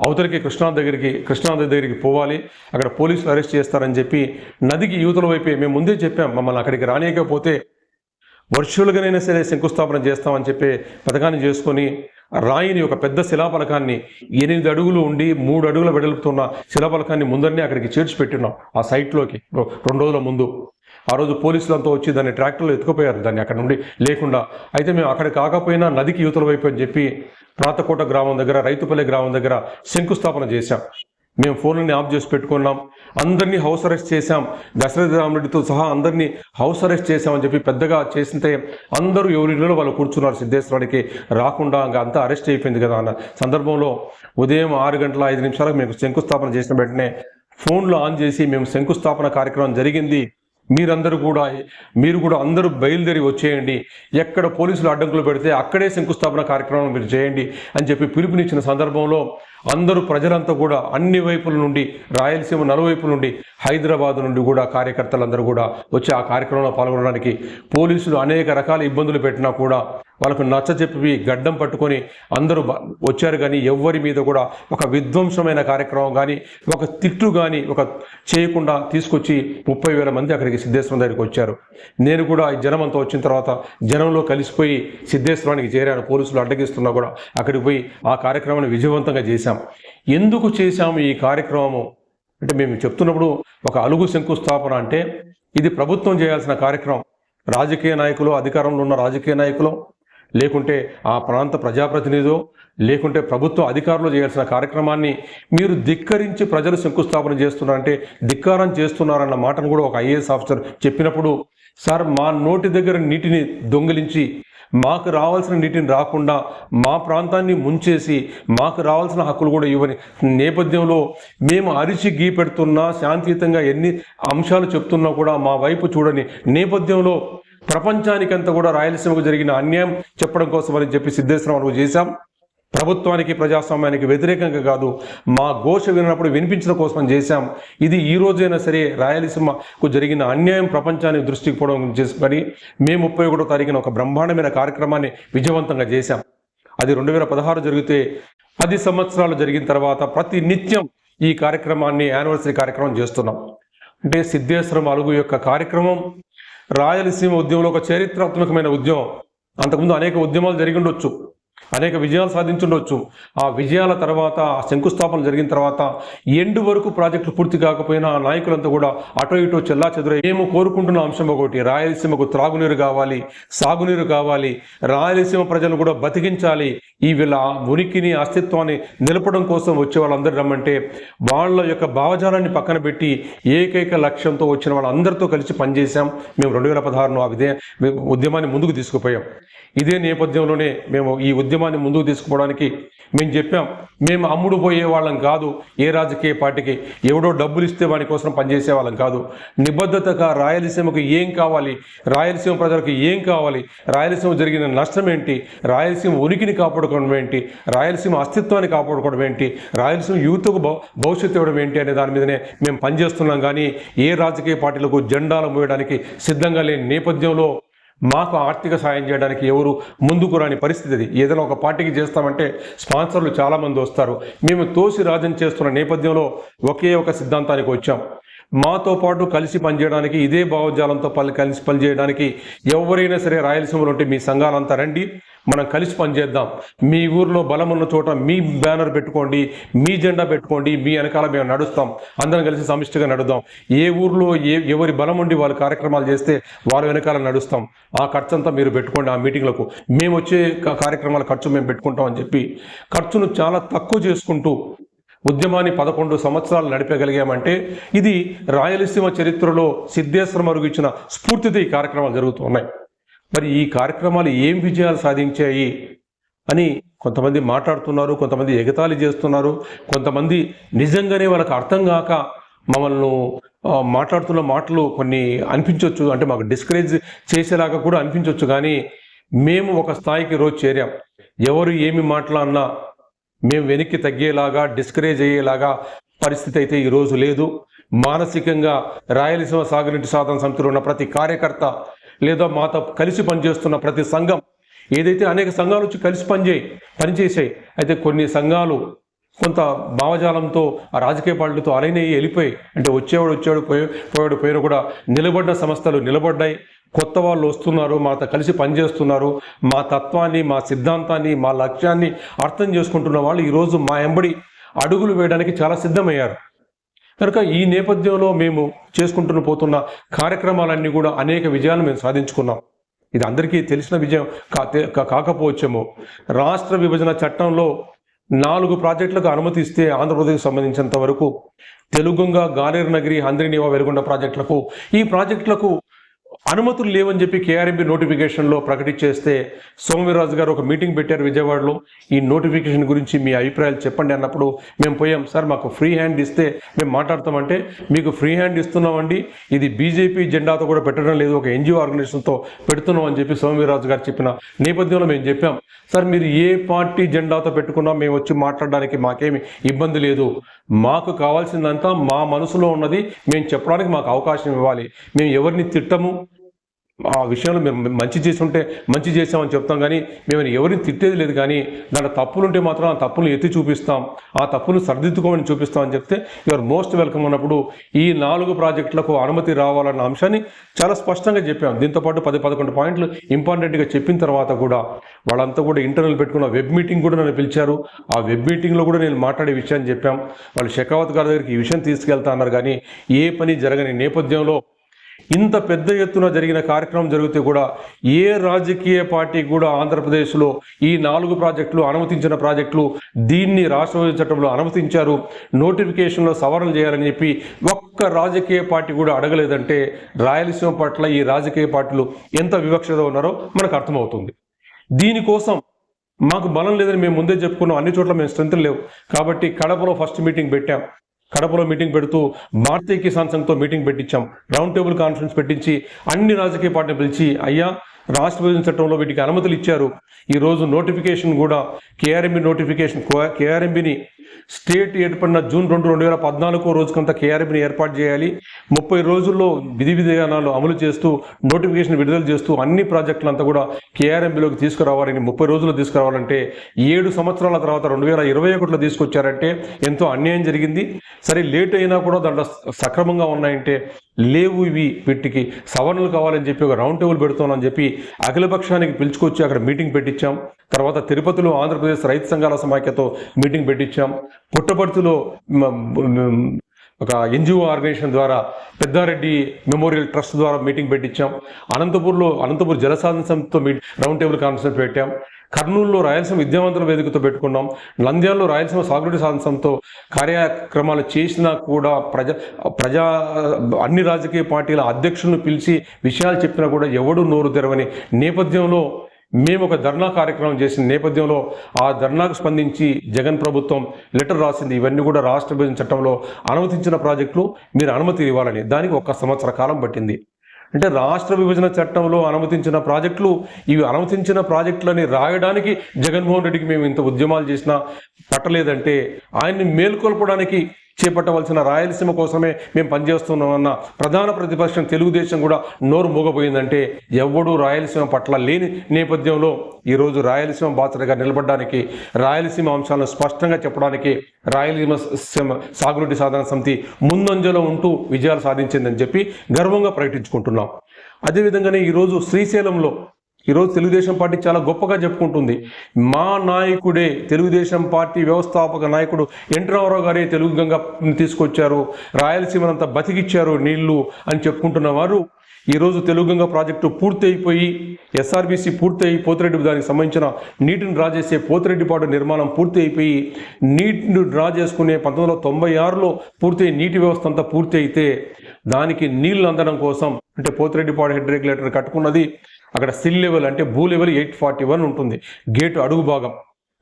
అవతలికి కృష్ణానది దగ్గరికి పోవాలి, అక్కడ పోలీసులు అరెస్ట్ చేస్తారని చెప్పి నదికి యువతల వైపే మేము ముందే చెప్పాం. మమ్మల్ని అక్కడికి రానియకపోతే వర్చువల్గానైనా సరే శంకుస్థాపన చేస్తామని చెప్పి పథకాన్ని చేసుకొని రాయిని ఒక పెద్ద శిలాఫలకాన్ని 8 అడుగులు ఉండి 3 అడుగుల వెడల్పుతున్న శిలాఫలకాన్ని ముందరనే అక్కడికి చేర్చిపెట్టినాం ఆ సైట్లోకి 2 రోజుల ముందు. ఆ రోజు పోలీసులంతా వచ్చి దాన్ని ట్రాక్టర్లో ఎత్తుకుపోయారు దాన్ని అక్కడ నుండి లేకుండా. అయితే మేము అక్కడ కాకపోయినా నదికి యువతల వైపు అని చెప్పి ప్రాతకోట గ్రామం దగ్గర, రైతుపల్లి గ్రామం దగ్గర శంకుస్థాపన చేశాం. మేము ఫోన్లని ఆఫ్ చేసి పెట్టుకున్నాం. అందరినీ హౌస్ అరెస్ట్ చేశాం. దశరథరామరెడ్డితో సహా అందరినీ హౌస్ అరెస్ట్ చేశామని చెప్పి పెద్దగా చేసింటే అందరూ ఎవరిలో వాళ్ళు కూర్చున్నారు. సిద్ధేశ్వరుడికి రాకుండా ఇంకా అంతా అరెస్ట్ అయిపోయింది కదా అన్న సందర్భంలో ఉదయం 6:05 మేము శంకుస్థాపన చేసిన వెంటనే ఫోన్లు ఆన్ చేసి మేము శంకుస్థాపన కార్యక్రమం జరిగింది, మీరు కూడా అందరూ బయలుదేరి వచ్చేయండి, ఎక్కడ పోలీసులు అడ్డంకులు పెడితే అక్కడే శంకుస్థాపన కార్యక్రమం మీరు చేయండి అని చెప్పి పిలుపునిచ్చిన సందర్భంలో అందరూ ప్రజలంతా కూడా అన్ని వైపుల నుండి, రాయలసీమ నలువైపుల నుండి, హైదరాబాద్ నుండి కూడా కార్యకర్తలందరూ కూడా వచ్చి ఆ కార్యక్రమంలో పాల్గొనడానికి పోలీసులు అనేక రకాల ఇబ్బందులు పెట్టినా కూడా వాళ్ళకు నచ్చజెప్పి గడ్డం పట్టుకొని అందరూ వచ్చారు. కానీ ఎవ్వరి మీద కూడా ఒక విధ్వంసమైన కార్యక్రమం కానీ ఒక తిట్టు కానీ ఒక చేయకుండా తీసుకొచ్చి 30,000 మంది అక్కడికి సిద్ధేశ్వరం దగ్గరికి వచ్చారు. నేను కూడా ఈ జనం అంతా వచ్చిన తర్వాత జనంలో కలిసిపోయి సిద్ధేశ్వరానికి చేరాను. పోలీసులు అడ్డగిస్తున్నా కూడా అక్కడికి పోయి ఆ కార్యక్రమాన్ని విజయవంతంగా చేశాం. ఎందుకు చేశాము ఈ కార్యక్రమము అంటే మేము చెప్తున్నప్పుడు ఒక అలుగు శంకుస్థాపన అంటే ఇది ప్రభుత్వం చేయాల్సిన కార్యక్రమం. రాజకీయ నాయకులు, అధికారంలో ఉన్న రాజకీయ నాయకులు, లేకుంటే ఆ ప్రాంత ప్రజాప్రతినిధులు, లేకుంటే ప్రభుత్వ అధికారులు చేయాల్సిన కార్యక్రమాన్ని మీరు ధిక్కరించి ప్రజలు శంకుస్థాపన చేస్తున్నారంటే ధిక్కారం చేస్తున్నారన్న మాటను కూడా ఒక IAS ఆఫీసర్ చెప్పినప్పుడు, సార్ మా నోటి దగ్గర నీటిని దొంగిలించి మాకు రావాల్సిన నీటిని రాకుండా మా ప్రాంతాన్ని ముంచేసి మాకు రావాల్సిన హక్కులు కూడా ఇవ్వని నేపథ్యంలో మేము అరిచి గీ పెడుతున్నా, శాంతియుతంగా ఎన్ని అంశాలు చెప్తున్నా కూడా మా వైపు చూడని నేపథ్యంలో ప్రపంచానికంతా కూడా రాయలసీమకు జరిగిన అన్యాయం చెప్పడం కోసం అని చెప్పి సిద్ధేశ్వరం వరకు చేశాం. ప్రభుత్వానికి, ప్రజాస్వామ్యానికి వ్యతిరేకంగా కాదు, మా ఘోష వినప్పుడు వినిపించడం కోసం చేశాం. ఇది ఈ రోజైనా సరే రాయలసీమకు జరిగిన అన్యాయం ప్రపంచానికి దృష్టికి పోవడం చేసుకొని మేము 31వ తారీఖున ఒక బ్రహ్మాండమైన కార్యక్రమాన్ని విజయవంతంగా చేశాం. అది 2016 జరిగితే 10 సంవత్సరాలు జరిగిన తర్వాత ప్రతి నిత్యం ఈ కార్యక్రమాన్ని యానివర్సరీ కార్యక్రమం చేస్తున్నాం. అంటే సిద్ధేశ్వరం అలుగు యొక్క కార్యక్రమం రాయలసీమ ఉద్యమంలో ఒక చరిత్రాత్మకమైన ఉద్యమం. అంతకుముందు అనేక ఉద్యమాలు జరిగి ఉండొచ్చు, అనేక విజయాలు సాధించుండొచ్చు. ఆ విజయాల తర్వాత, ఆ శంకుస్థాపన జరిగిన తర్వాత ఎండు వరకు ప్రాజెక్టులు పూర్తి కాకపోయినా ఆ నాయకులంతా కూడా అటో ఇటో చెల్లా చెదురై మేము కోరుకుంటున్న అంశం ఒకటి, రాయలసీమకు త్రాగునీరు కావాలి, సాగునీరు కావాలి, రాయలసీమ ప్రజలను కూడా బతికించాలి. ఈ వీళ్ళ ఉనికిని, అస్తిత్వాన్ని నిలపడం కోసం వచ్చే వాళ్ళందరూ రమ్మంటే వాళ్ళ యొక్క భావజాలాన్ని పక్కన పెట్టి ఏకైక లక్ష్యంతో వచ్చిన వాళ్ళందరితో కలిసి పనిచేశాం. మేము 2016 ఆ ఉద్యమాన్ని ముందుకు తీసుకుపోయాం. ఇదే నేపథ్యంలోనే మేము ఈ ఉద్యమాన్ని ముందుకు తీసుకుపోవడానికి మేము చెప్పాం, మేము అమ్ముడు పోయే వాళ్ళం కాదు, ఏ రాజకీయ పార్టీకి ఎవడో డబ్బులు ఇస్తే వాడి కోసం పనిచేసే వాళ్ళం కాదు. నిబద్ధతగా రాయలసీమకు ఏం కావాలి, రాయలసీమ ప్రజలకు ఏం కావాలి, రాయలసీమ జరిగిన నష్టం ఏంటి, రాయలసీమ ఉనికిని కాపాడుకోవడం ఏంటి, రాయలసీమ అస్తిత్వాన్ని కాపాడుకోవడం ఏంటి, రాయలసీమ యూత్కు భవిష్యత్తు ఇవ్వడం ఏంటి అనే దాని మీదనే మేము పనిచేస్తున్నాం. కానీ ఏ రాజకీయ పార్టీలకు జెండాలు మోయడానికి సిద్ధంగా లేని నేపథ్యంలో మాకు ఆర్థిక సాయం చేయడానికి ఎవరు ముందుకు రాని పరిస్థితి. అది ఏదైనా ఒక పార్టీకి చేస్తామంటే స్పాన్సర్లు చాలామంది వస్తారు. మేము తోసి రాజం చేస్తున్న నేపథ్యంలో ఒకే ఒక సిద్ధాంతానికి వచ్చాం. మాతో పాటు కలిసి పనిచేయడానికి, ఇదే భావజాలంతో కలిసి పనిచేయడానికి ఎవరైనా సరే రాయలసీమలో ఉంటే మీ సంఘాలంతా రండి, మనం కలిసి పనిచేద్దాం. మీ ఊర్లో బలం ఉన్న చోట మీ బ్యానర్ పెట్టుకోండి, మీ జెండా పెట్టుకోండి, మీ వెనకాల మేము నడుస్తాం, అందరం కలిసి సమిష్టిగా నడుద్దాం. ఏ ఊర్లో ఎవరి బలం ఉండి వాళ్ళు కార్యక్రమాలు చేస్తే వాళ్ళ వెనకాల నడుస్తాం. ఆ ఖర్చు అంతా మీరు పెట్టుకోండి, ఆ మీటింగ్లకు మేము వచ్చే కార్యక్రమాల ఖర్చు మేము పెట్టుకుంటాం అని చెప్పి ఖర్చును చాలా తక్కువ చేసుకుంటూ ఉద్యమాన్ని 11 సంవత్సరాలు నడిపగలిగామంటే ఇది రాయలసీమ చరిత్రలో సిద్ధేశ్వరం అరుగు ఇచ్చిన స్ఫూర్తితో ఈ కార్యక్రమాలు జరుగుతూ ఉన్నాయి. మరి ఈ కార్యక్రమాలు ఏం విజయాలు సాధించాయి అని కొంతమంది మాట్లాడుతున్నారు, కొంతమంది ఎగతాళి చేస్తున్నారు, కొంతమంది నిజంగానే వాళ్ళకి అర్థం కాక మమ్మల్ని మాట్లాడుతున్న మాటలు కొన్ని అనిపించవచ్చు, అంటే మాకు డిస్కరేజ్ చేసేలాగా కూడా అనిపించవచ్చు. కానీ మేము ఒక స్థాయికి రోజు చేరాం. ఎవరు ఏమి మాట్లాడినా మేము వెనక్కి తగ్గేలాగా, డిస్కరేజ్ అయ్యేలాగా పరిస్థితి అయితే ఈరోజు లేదు. మానసికంగా రాయలసీమ సాగునీటి సాధన సమితిలో ఉన్న ప్రతి కార్యకర్త లేదా మాతో కలిసి పనిచేస్తున్న ప్రతి సంఘం, ఏదైతే అనేక సంఘాలు వచ్చి కలిసి పనిచేసాయి, అయితే కొన్ని సంఘాలు కొంత భావజాలంతో ఆ రాజకీయ పార్టీలతో అలైనయ్యి వెళ్ళిపోయి, అంటే వచ్చాడు పోయాడు కూడా నిలబడిన సంస్థలు నిలబడ్డాయి. కొత్త వాళ్ళు వస్తున్నారు, మాతో కలిసి పనిచేస్తున్నారు. మా తత్వాన్ని, మా సిద్ధాంతాన్ని, మా లక్ష్యాన్ని అర్థం చేసుకుంటున్న వాళ్ళు ఈరోజు మా ఎంబడి అడుగులు వేయడానికి చాలా సిద్ధమయ్యారు. కనుక ఈ నేపథ్యంలో మేము చేసుకుంటూ పోతున్న కార్యక్రమాలన్నీ కూడా అనేక విజయాలు మేము సాధించుకున్నాం. ఇది అందరికీ తెలిసిన విజయం కాకపోవచ్చేమో. రాష్ట్ర విభజన చట్టంలో 4 ప్రాజెక్టులకు అనుమతి ఇస్తే ఆంధ్రప్రదేశ్కి సంబంధించినంత వరకు తెలుగుంగ, గాలేరు నగిరి, హంద్రీనీవా, వెలుగొండ ప్రాజెక్టులకు, ఈ ప్రాజెక్టులకు అనుమతులు లేవని చెప్పి కేఆర్ఎంబి నోటిఫికేషన్లో ప్రకటించేస్తే సోమవీర్రాజు గారు ఒక మీటింగ్ పెట్టారు విజయవాడలో. ఈ నోటిఫికేషన్ గురించి మీ అభిప్రాయాలు చెప్పండి అన్నప్పుడు మేము పోయాం. సార్ మాకు ఫ్రీ హ్యాండ్ ఇస్తే మేము మాట్లాడతామంటే, మీకు ఫ్రీ హ్యాండ్ ఇస్తున్నామండి, ఇది బీజేపీ జెండాతో కూడా పెట్టడం లేదు, ఒక ఎన్జిఓ ఆర్గనైజేషన్తో పెడుతున్నాం అని చెప్పి సోమవీర్రాజు గారు చెప్పిన నేపథ్యంలో మేము చెప్పాం, సార్ మీరు ఏ పార్టీ జెండాతో పెట్టుకున్నా మేము వచ్చి మాట్లాడడానికి మాకేమి ఇబ్బంది లేదు. మాకు కావాల్సిందంతా మా మనసులో ఉన్నది మేము చెప్పడానికి మాకు అవకాశం ఇవ్వాలి. మేము ఎవరిని తిట్టము, ఆ విషయంలో మేము మంచి చేసి ఉంటే మంచి చేసామని చెప్తాం, కానీ మేము ఎవరిని తిట్టేది లేదు. కానీ దాంట్లో తప్పులుంటే మాత్రం ఆ తప్పులు ఎత్తి చూపిస్తాం, ఆ తప్పులు సరిదిద్దుకోమని చూపిస్తామని చెప్తే యువర్ మోస్ట్ వెల్కమ్ అన్నప్పుడు ఈ 4 ప్రాజెక్టులకు అనుమతి రావాలన్న అంశాన్ని చాలా స్పష్టంగా చెప్పాం. దీంతోపాటు 10-11 పాయింట్లు ఇంపార్టెంట్గా చెప్పిన తర్వాత కూడా వాళ్ళంతా కూడా ఇంటర్నల్ పెట్టుకున్న వెబ్ మీటింగ్ కూడా నన్ను పిలిచారు. ఆ వెబ్ మీటింగ్లో కూడా నేను మాట్లాడే విషయాన్ని చెప్పాం. వాళ్ళు షెకావత్ గారి దగ్గరికి ఈ విషయం తీసుకెళ్తా అన్నారు, కానీ ఏ పని జరగని నేపథ్యంలో ఇంత పెద్ద ఎత్తున జరిగిన కార్యక్రమం జరిగితే కూడా ఏ రాజకీయ పార్టీ కూడా ఆంధ్రప్రదేశ్లో ఈ 4 ప్రాజెక్టులు అనుమతించిన ప్రాజెక్టులు దీన్ని రాష్ట్ర విభజన చట్టంలో అనుమతించారు, నోటిఫికేషన్లో సవరణ చేయాలని చెప్పి ఒక్క రాజకీయ పార్టీ కూడా అడగలేదంటే రాయలసీమ పట్ల ఈ రాజకీయ పార్టీలు ఎంత వివక్షత ఉన్నారో మనకు అర్థమవుతుంది. దీనికోసం మాకు బలం లేదని మేము ముందే చెప్పుకున్నాం. అన్ని చోట్ల మేము స్ట్రెంత్ లేవు కాబట్టి కడపలో ఫస్ట్ మీటింగ్ పెట్టాం. కడపలో మీటింగ్ పెడుతూ భారతీయ కిసాన్ సంఘ్తో మీటింగ్ పెట్టించాం. రౌండ్ టేబుల్ కాన్ఫరెన్స్ పెట్టించి అన్ని రాజకీయ పార్టీని పిలిచి, అయ్యా రాష్ట్ర విభజన చట్టంలో వీటికి అనుమతులు ఇచ్చారు, ఈరోజు నోటిఫికేషన్ కూడా కేఆర్ఎంబి నోటిఫికేషన్, కేఆర్ఎంబిని స్టేట్ ఏర్పడిన జూన్ 2, 2014 రోజుకంతా కేఆర్ఎంబిని ఏర్పాటు చేయాలి. 30 రోజుల్లో విధి విధానాలు అమలు చేస్తూ నోటిఫికేషన్ విడుదల చేస్తూ అన్ని ప్రాజెక్టులంతా కూడా కేఆర్ఎంబిలోకి తీసుకురావాలని 30 రోజుల్లో తీసుకురావాలంటే 7 సంవత్సరాల తర్వాత 2021లో తీసుకొచ్చారంటే ఎంతో అన్యాయం జరిగింది. సరే లేట్ అయినా కూడా దాంట్లో సక్రమంగా ఉన్నాయంటే లేవు, వీటికి సవరణలు కావాలని చెప్పి ఒక రౌండ్ టేబుల్ పెడుతున్నామని చెప్పి అఖిలపక్షానికి పిలుచుకొచ్చి అక్కడ మీటింగ్ పెట్టించాం. తర్వాత తిరుపతిలో ఆంధ్రప్రదేశ్ రైతు సంఘాల సమాఖ్యతో మీటింగ్ పెట్టించాం. పుట్టపర్తిలో ఒక ఎన్జిఓ ఆర్గనైజేషన్ ద్వారా పెద్దారెడ్డి మెమోరియల్ ట్రస్ట్ ద్వారా మీటింగ్ పెట్టించాం. అనంతపూర్ జలసాధన సమితితో రౌండ్ టేబుల్ కాన్ఫరెన్స్ పెట్టాం. కర్నూలులో రాయలసీమ విద్యావంతుల వేదికతో పెట్టుకున్నాం. నంద్యాలలో రాయలసీమ సాగునీటి సాధన సమితితో కార్యక్రమాలు చేసినా కూడా అన్ని రాజకీయ పార్టీల అధ్యక్షులను పిలిచి విషయాలు చెప్పినా కూడా ఎవడూ నోరు తెరవని నేపథ్యంలో మేము ఒక ధర్నా కార్యక్రమం చేసిన నేపథ్యంలో ఆ ధర్నాకు స్పందించి జగన్ ప్రభుత్వం లెటర్ రాసింది. ఇవన్నీ కూడా రాష్ట్ర విభజన చట్టంలో అనుమతించిన ప్రాజెక్టులు, మీరు అనుమతి ఇవ్వాలని. దానికి 1 సంవత్సర కాలం పట్టింది. అంటే రాష్ట్ర విభజన చట్టంలో అనుమతించిన ప్రాజెక్టులు, ఇవి అనుమతించిన ప్రాజెక్టులని రాయడానికి జగన్మోహన్ రెడ్డికి మేము ఇంత ఉద్యమాలు చేసినా పట్టలేదంటే ఆయన్ని మేల్కొల్పడానికి చేపట్టవలసిన రాయలసీమ కోసమే మేము పనిచేస్తున్నామన్న ప్రధాన ప్రతిపక్షం తెలుగుదేశం కూడా నోరు మూగపోయిందంటే ఎవడూ రాయలసీమ పట్ల లేని నేపథ్యంలో ఈరోజు రాయలసీమ బాధ్యతగా నిలబడడానికి, రాయలసీమ అంశాలను స్పష్టంగా చెప్పడానికి రాయలసీమ సాగునీటి సాధన సమితి ముందంజలో ఉంటూ విజయాలు సాధించిందని చెప్పి గర్వంగా ప్రకటించుకుంటున్నాం. అదేవిధంగానే ఈరోజు శ్రీశైలంలో ఈరోజు తెలుగుదేశం పార్టీ చాలా గొప్పగా చెప్పుకుంటుంది. మా నాయకుడే, తెలుగుదేశం పార్టీ వ్యవస్థాపక నాయకుడు ఎన్టీ రామారావు గారే తెలుగు గంగ తీసుకొచ్చారు, రాయలసీమనంతా బతికిచ్చారు నీళ్లు అని చెప్పుకుంటున్న వారు ఈరోజు తెలుగు గంగ ప్రాజెక్టు పూర్తి అయిపోయి ఎస్ఆర్బీసీ పూర్తి అయి పోతిరెడ్డి దానికి సంబంధించిన నీటిని డ్రా చేసే పోతిరెడ్డిపాడు నిర్మాణం పూర్తి అయిపోయి నీటిని డ్రా చేసుకునే 1996లో పూర్తి నీటి వ్యవస్థ అంతా పూర్తి అయితే దానికి నీళ్లు అందడం కోసం అంటే పోతిరెడ్డిపాడు హెడ్ రెగ్యులేటర్ కట్టుకున్నది అక్కడ సిల్ లెవెల్ అంటే భూ లెవెల్ 841 ఉంటుంది, గేటు అడుగు భాగం.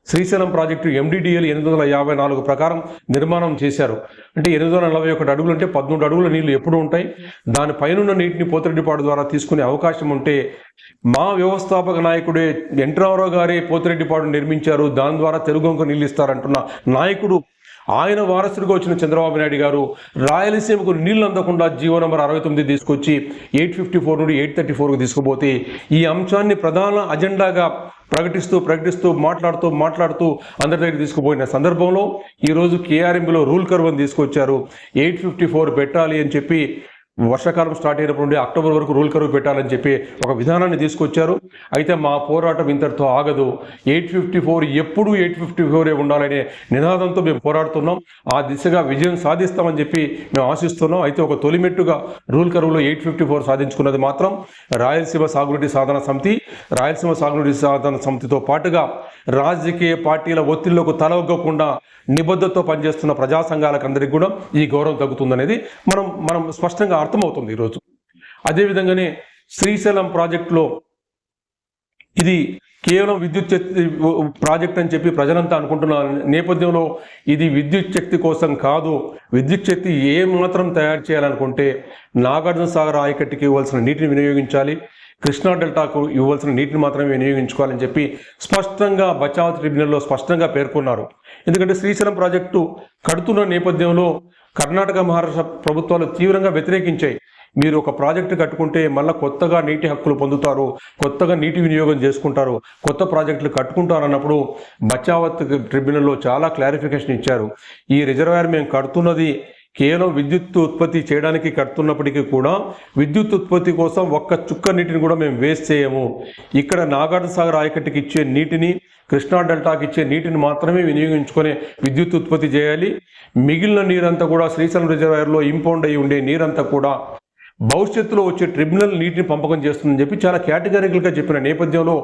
శ్రీశైలం ప్రాజెక్టు MDDL 854 ప్రకారం నిర్మాణం చేశారు. అంటే 841 అడుగులు అంటే 13 అడుగుల నీళ్లు ఎప్పుడు ఉంటాయి. దానిపైన నీటిని పోతిరెడ్డిపాడు ద్వారా తీసుకునే అవకాశం ఉంటే మా వ్యవస్థాపక నాయకుడే ఎన్టీ రామారావు గారే పోతిరెడ్డిపాడు నిర్మించారు, దాని ద్వారా తెలుగుకు నీళ్ళు ఇస్తారంటున్న నాయకుడు, ఆయన వారసుడిగా వచ్చిన చంద్రబాబు నాయుడు గారు రాయలసీమకు నీళ్లు అందకుండా జీవో నంబర్ 69 తీసుకొచ్చి 854 నుండి 834కు తీసుకుపోతే ఈ అంశాన్ని ప్రధాన అజెండాగా ప్రకటిస్తూ మాట్లాడుతూ అందరి దగ్గర తీసుకుపోయిన సందర్భంలో ఈరోజు కేఆర్ఎంలో రూల్ కర్వ్ని తీసుకొచ్చారు. 854 పెట్టాలి అని చెప్పి వర్షాకాలం స్టార్ట్ అయినప్పుడు నుండి అక్టోబర్ వరకు రూల్ కర్వ్ పెట్టాలని చెప్పి ఒక విధానాన్ని తీసుకొచ్చారు. అయితే మా పోరాటం ఇంతటితో ఆగదు. 854 ఎప్పుడు 854 ఉండాలనే నినాదంతో మేము పోరాడుతున్నాం. ఆ దిశగా విజయం సాధిస్తామని చెప్పి మేము ఆశిస్తున్నాం. అయితే ఒక తొలిమెట్టుగా రూల్ కర్వ్లో 854 సాధించుకున్నది మాత్రం రాయలసీమ సాగునీటి సాధన సమితి. రాయలసీమ సాగునీటి సాధన సమితితో పాటుగా రాజకీయ పార్టీల ఒత్తిళ్లకు తలవగ్గకుండా నిబద్ధతతో పనిచేస్తున్న ప్రజా సంఘాలకు అందరికీ కూడా ఈ గౌరవం తగ్గుతుందనేది మనం స్పష్టంగా అర్థమవుతుంది ఈరోజు. అదేవిధంగానే శ్రీశైలం ప్రాజెక్టులో ఇది కేవలం విద్యుత్ శక్తి ప్రాజెక్ట్ అని చెప్పి ప్రజలంతా అనుకుంటున్న నేపథ్యంలో ఇది విద్యుత్ శక్తి కోసం కాదు. విద్యుత్ శక్తి ఏమాత్రం తయారు చేయాలనుకుంటే నాగార్జున సాగర్ ఆయకట్టుకి ఇవ్వాల్సిన నీటిని వినియోగించాలి, కృష్ణా డెల్టాకు ఇవ్వాల్సిన నీటిని మాత్రమే వినియోగించుకోవాలని చెప్పి స్పష్టంగా బచావత్ ట్రిబ్యునల్లో స్పష్టంగా పేర్కొన్నారు. ఎందుకంటే శ్రీశైలం ప్రాజెక్టు కడుతున్న నేపథ్యంలో కర్ణాటక మహారాష్ట్ర ప్రభుత్వాలు తీవ్రంగా వ్యతిరేకించాయి. మీరు ఒక ప్రాజెక్టు కట్టుకుంటే మళ్ళీ కొత్తగా నీటి హక్కులు పొందుతారు, కొత్తగా నీటి వినియోగం చేసుకుంటారు, కొత్త ప్రాజెక్టులు కట్టుకుంటారు అన్నప్పుడు బచావత్ ట్రిబ్యునల్లో చాలా క్లారిఫికేషన్ ఇచ్చారు. ఈ రిజర్వాయర్ మేము కడుతున్నది కేవలం విద్యుత్ ఉత్పత్తి చేయడానికి కడుతున్నప్పటికీ కూడా విద్యుత్ ఉత్పత్తి కోసం ఒక్క చుక్క నీటిని కూడా మేము వేస్ట్ చేయము. ఇక్కడ నాగార్జున సాగర్ ఆయకట్టుకి ఇచ్చే నీటిని, కృష్ణా డెల్టాకి ఇచ్చే నీటిని మాత్రమే వినియోగించుకొని విద్యుత్ ఉత్పత్తి చేయాలి. మిగిలిన నీరంతా కూడా శ్రీశైలం రిజర్వాయర్లో ఇంపౌండ్ అయి ఉండే నీరంతా కూడా భవిష్యత్తులో వచ్చే ట్రిబ్యునల్ నీటిని పంపకం చేస్తుందని చెప్పి చాలా కేటగిరికల్గా చెప్పిన నేపథ్యంలో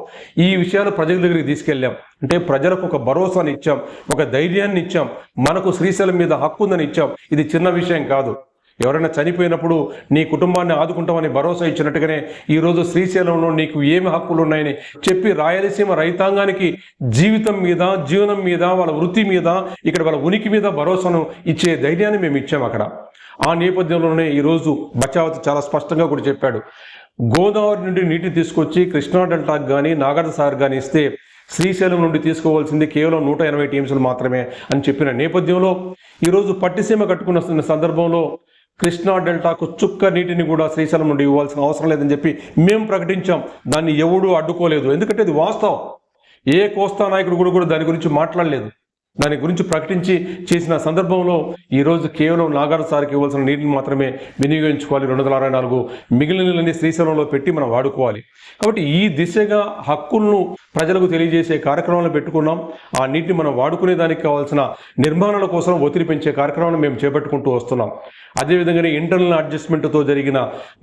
ఈ విషయాలు ప్రజల దగ్గరికి తీసుకెళ్ళాం. అంటే ప్రజలకు ఒక భరోసాని ఇచ్చాం, ఒక ధైర్యాన్ని ఇచ్చాం, మనకు శ్రీశైలం మీద హక్కు ఉందని ఇచ్చాం. ఇది చిన్న విషయం కాదు. ఎవరైనా చనిపోయినప్పుడు నీ కుటుంబాన్ని ఆదుకుంటామని భరోసా ఇచ్చినట్టుగానే ఈరోజు శ్రీశైలంలో నీకు ఏమి హక్కులు ఉన్నాయని చెప్పి రాయలసీమ రైతాంగానికి జీవితం మీద, జీవనం మీద, వాళ్ళ వృత్తి మీద, ఇక్కడ వాళ్ళ ఉనికి మీద భరోసాను ఇచ్చే ధైర్యాన్ని మేము ఇచ్చాం అక్కడ. ఆ నేపథ్యంలోనే ఈరోజు బచావత్ చాలా స్పష్టంగా కూడా చెప్పాడు, గోదావరి నుండి నీటిని తీసుకొచ్చి కృష్ణా డెల్టాకు కానీ నాగార్జున సాగర్ కానీ ఇస్తే శ్రీశైలం నుండి తీసుకోవాల్సింది కేవలం 180 టీఎంసీలు మాత్రమే అని చెప్పిన నేపథ్యంలో ఈరోజు పట్టిసీమ కట్టుకున్న సందర్భంలో కృష్ణా డెల్టాకు చుక్క నీటిని కూడా శ్రీశైలం నుండి ఇవ్వాల్సిన అవసరం లేదని చెప్పి మేము ప్రకటించాం. దాన్ని ఎవడూ అడ్డుకోలేదు. ఎందుకంటే ఇది వాస్తవం. ఏ కోస్తా నాయకుడు కూడా దాని గురించి మాట్లాడలేదు. దాని గురించి ప్రకటించి చేసిన సందర్భంలో ఈరోజు కేవలం నాగార్జున సాగర్కి ఇవ్వాల్సిన నీటిని మాత్రమే వినియోగించుకోవాలి. 264 మిగిలిన నీళ్ళని శ్రీశైలంలో పెట్టి మనం వాడుకోవాలి. కాబట్టి ఈ దిశగా హక్కులను ప్రజలకు తెలియజేసే కార్యక్రమాలను పెట్టుకున్నాం. ఆ నీటిని మనం వాడుకునే దానికి కావాల్సిన నిర్మాణాల కోసం ఒత్తిడి పెంచే కార్యక్రమాలను మేము చేపట్టుకుంటూ వస్తున్నాం. అదేవిధంగానే ఇంటర్నల్ అడ్జస్ట్మెంట్తో జరిగిన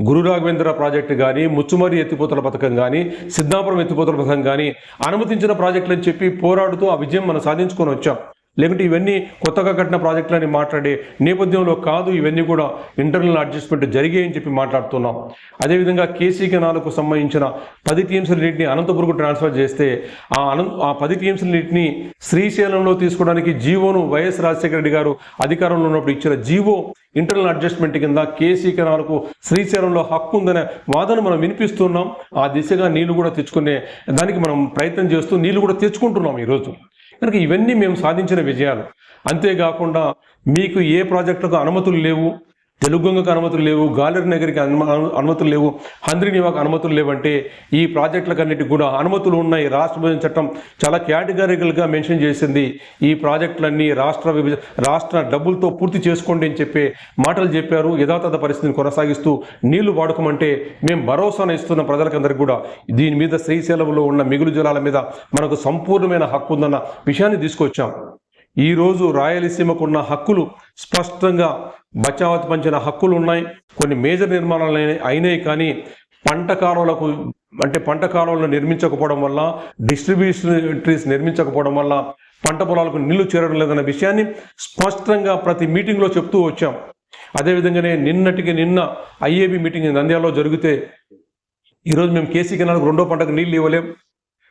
గురు రాఘవేంద్ర ప్రాజెక్టు కానీ, ముచ్చుమరి ఎత్తిపోతల పథకం కానీ, సిద్ధాపురం ఎత్తిపోతల పథకం కానీ అనుమతించిన ప్రాజెక్టులు అని చెప్పి పోరాడుతూ ఆ విజయం మనం సాధించుకొని వచ్చాం. లేకుంటే ఇవన్నీ కొత్తగా కట్టిన ప్రాజెక్టులని మాట్లాడే నేపథ్యంలో కాదు, ఇవన్నీ కూడా ఇంటర్నల్ అడ్జస్ట్మెంట్ జరిగాయని చెప్పి మాట్లాడుతున్నాం. అదేవిధంగా కేసీ కెనాల్కు సంబంధించిన 10 టీఎంసీల నీటిని అనంతపురంకు ట్రాన్స్ఫర్ చేస్తే ఆ 10 టీఎంసీల నీటిని శ్రీశైలంలో తీసుకోవడానికి జీవోను వైఎస్ రాజశేఖర రెడ్డి గారు అధికారంలో ఉన్నప్పుడు ఇచ్చిన జీవో ఇంటర్నల్ అడ్జస్ట్మెంట్ కింద కేసీ కెనాల్కు శ్రీశైలంలో హక్కు ఉందనే వాదన మనం వినిపిస్తున్నాం. ఆ దిశగా నీళ్లు కూడా తెచ్చుకునే దానికి మనం ప్రయత్నం చేస్తూ నీళ్లు కూడా తెచ్చుకుంటున్నాం ఈరోజు. కనుక ఇవన్నీ మేము సాధించిన విజయాలు. అంతేకాకుండా మీకు ఏ ప్రాజెక్టులకు అనుమతులు లేవు, తెలుగొంగకు అనుమతులు లేవు, గాలేరు నగరికి అనుమతులు లేవు, హంద్రీనివాకు అనుమతులు లేవంటే ఈ ప్రాజెక్టులకన్నిటికి కూడా అనుమతులు ఉన్నాయి. రాష్ట్ర విభజన చట్టం చాలా కేటగిరికల్గా మెన్షన్ చేసింది. ఈ ప్రాజెక్టులన్నీ రాష్ట్ర డబ్బులతో పూర్తి చేసుకోండి అని చెప్పే మాటలు చెప్పారు. యథాతథ పరిస్థితిని కొనసాగిస్తూ నీళ్లు వాడుకోమంటే మేము భరోసాను ఇస్తున్న ప్రజలకందరికీ కూడా దీని మీద శ్రీశైలంలో ఉన్న మిగులు జలాల మీద మనకు సంపూర్ణమైన హక్కు ఉందన్న విషయాన్ని తీసుకొచ్చాం. ఈరోజు రాయలసీమకు ఉన్న హక్కులు స్పష్టంగా బచావత్ పంచిన హక్కులు ఉన్నాయి. కొన్ని మేజర్ నిర్మాణాలు అయినాయి, కానీ పంట కాలువలను నిర్మించకపోవడం వల్ల, డిస్ట్రిబ్యూషన్ ట్రీస్ నిర్మించకపోవడం వల్ల పంట పొలాలకు నీళ్లు చేరడం లేదన్న విషయాన్ని స్పష్టంగా ప్రతి మీటింగ్లో చెప్తూ వచ్చాం. అదేవిధంగానే నిన్న ఐఏబీ మీటింగ్ నంద్యాలలో జరిగితే ఈరోజు మేము కేసీ కెనాల్కు 2వ పంటకు నీళ్ళు ఇవ్వలేం,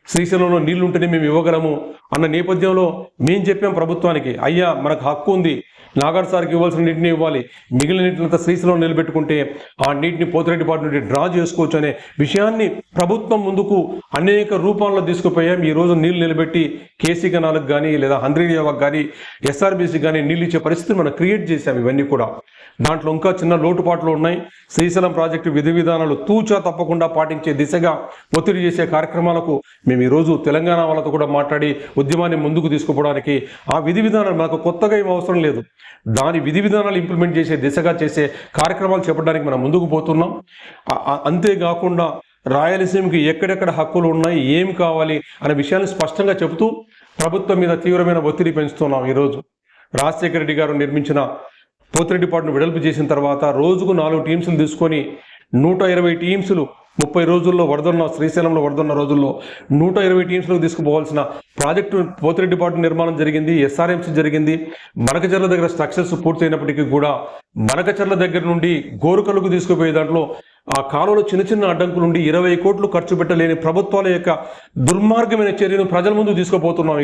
శ్రీశైలంలో నీళ్లు ఉంటేనే మేము ఇవ్వగలము అన్న నేపథ్యంలో మేము చెప్పాం ప్రభుత్వానికి, అయ్యా మనకు హక్కు ఉంది, నాగార్ సార్కి ఇవ్వాల్సిన నీటిని ఇవ్వాలి, మిగిలిన నీటినంతా శ్రీశైలంలో నిలబెట్టుకుంటే ఆ నీటిని పోతిరెడ్డిపాటు నుండి డ్రా చేసుకోవచ్చు అనే విషయాన్ని ప్రభుత్వం ముందుకు అనేక రూపాల్లో తీసుకుపోయాం. ఈరోజు నీళ్లు నిలబెట్టి కేసీ కెనాల్కి కానీ లేదా హంద్రీనియాకి కానీ ఎస్ఆర్బీసీకి కానీ నీళ్ళు ఇచ్చే పరిస్థితిని మనం క్రియేట్ చేశాం. ఇవన్నీ కూడా దాంట్లో ఇంకా చిన్న లోటుపాట్లు ఉన్నాయి. శ్రీశైలం ప్రాజెక్టు విధి విధానాలు తూచా తప్పకుండా పాటించే దిశగా ఒత్తిడి చేసే కార్యక్రమాలకు మేము ఈరోజు తెలంగాణ వాళ్ళతో కూడా మాట్లాడి ఉద్యమాన్ని ముందుకు తీసుకుపోవడానికి ఆ విధి విధానాలు మనకు కొత్తగా ఏం అవసరం లేదు, దాని విధి విధానాలు ఇంప్లిమెంట్ చేసే దిశగా చేసే కార్యక్రమాలు చేపట్టడానికి మనం ముందుకు పోతున్నాం. అంతేకాకుండా రాయలసీమకి ఎక్కడెక్కడ హక్కులు ఉన్నాయి, ఏం కావాలి అనే విషయాన్ని స్పష్టంగా చెబుతూ ప్రభుత్వం మీద తీవ్రమైన ఒత్తిడి పెంచుతున్నాం. ఈరోజు రాజశేఖర రెడ్డి గారు నిర్మించిన పోతిరెడ్డిపాటును వెడల్పు చేసిన తర్వాత రోజుకు 4 టీమ్స్లు తీసుకొని 120 టీమ్స్లు 30 రోజుల్లో వరదన్న శ్రీశైలంలో వరదన్న రోజుల్లో 120 టీమ్స్లకు తీసుకుపోవాల్సిన ప్రాజెక్టు పోతిరెడ్డిపాటు నిర్మాణం జరిగింది, ఎస్ఆర్ఎంసీ జరిగింది. మనకచర్ల దగ్గర స్ట్రక్చర్స్ పూర్తయినప్పటికీ కూడా మనకచర్ల దగ్గర నుండి గోరుకల్లుకు తీసుకుపోయే దాంట్లో ఆ కాలువలో చిన్న చిన్న అడ్డంకులు నుండి 20 కోట్లు ఖర్చు పెట్టలేని ప్రభుత్వాల యొక్క దుర్మార్గమైన చర్యను ప్రజల ముందు తీసుకుపోతున్నాం.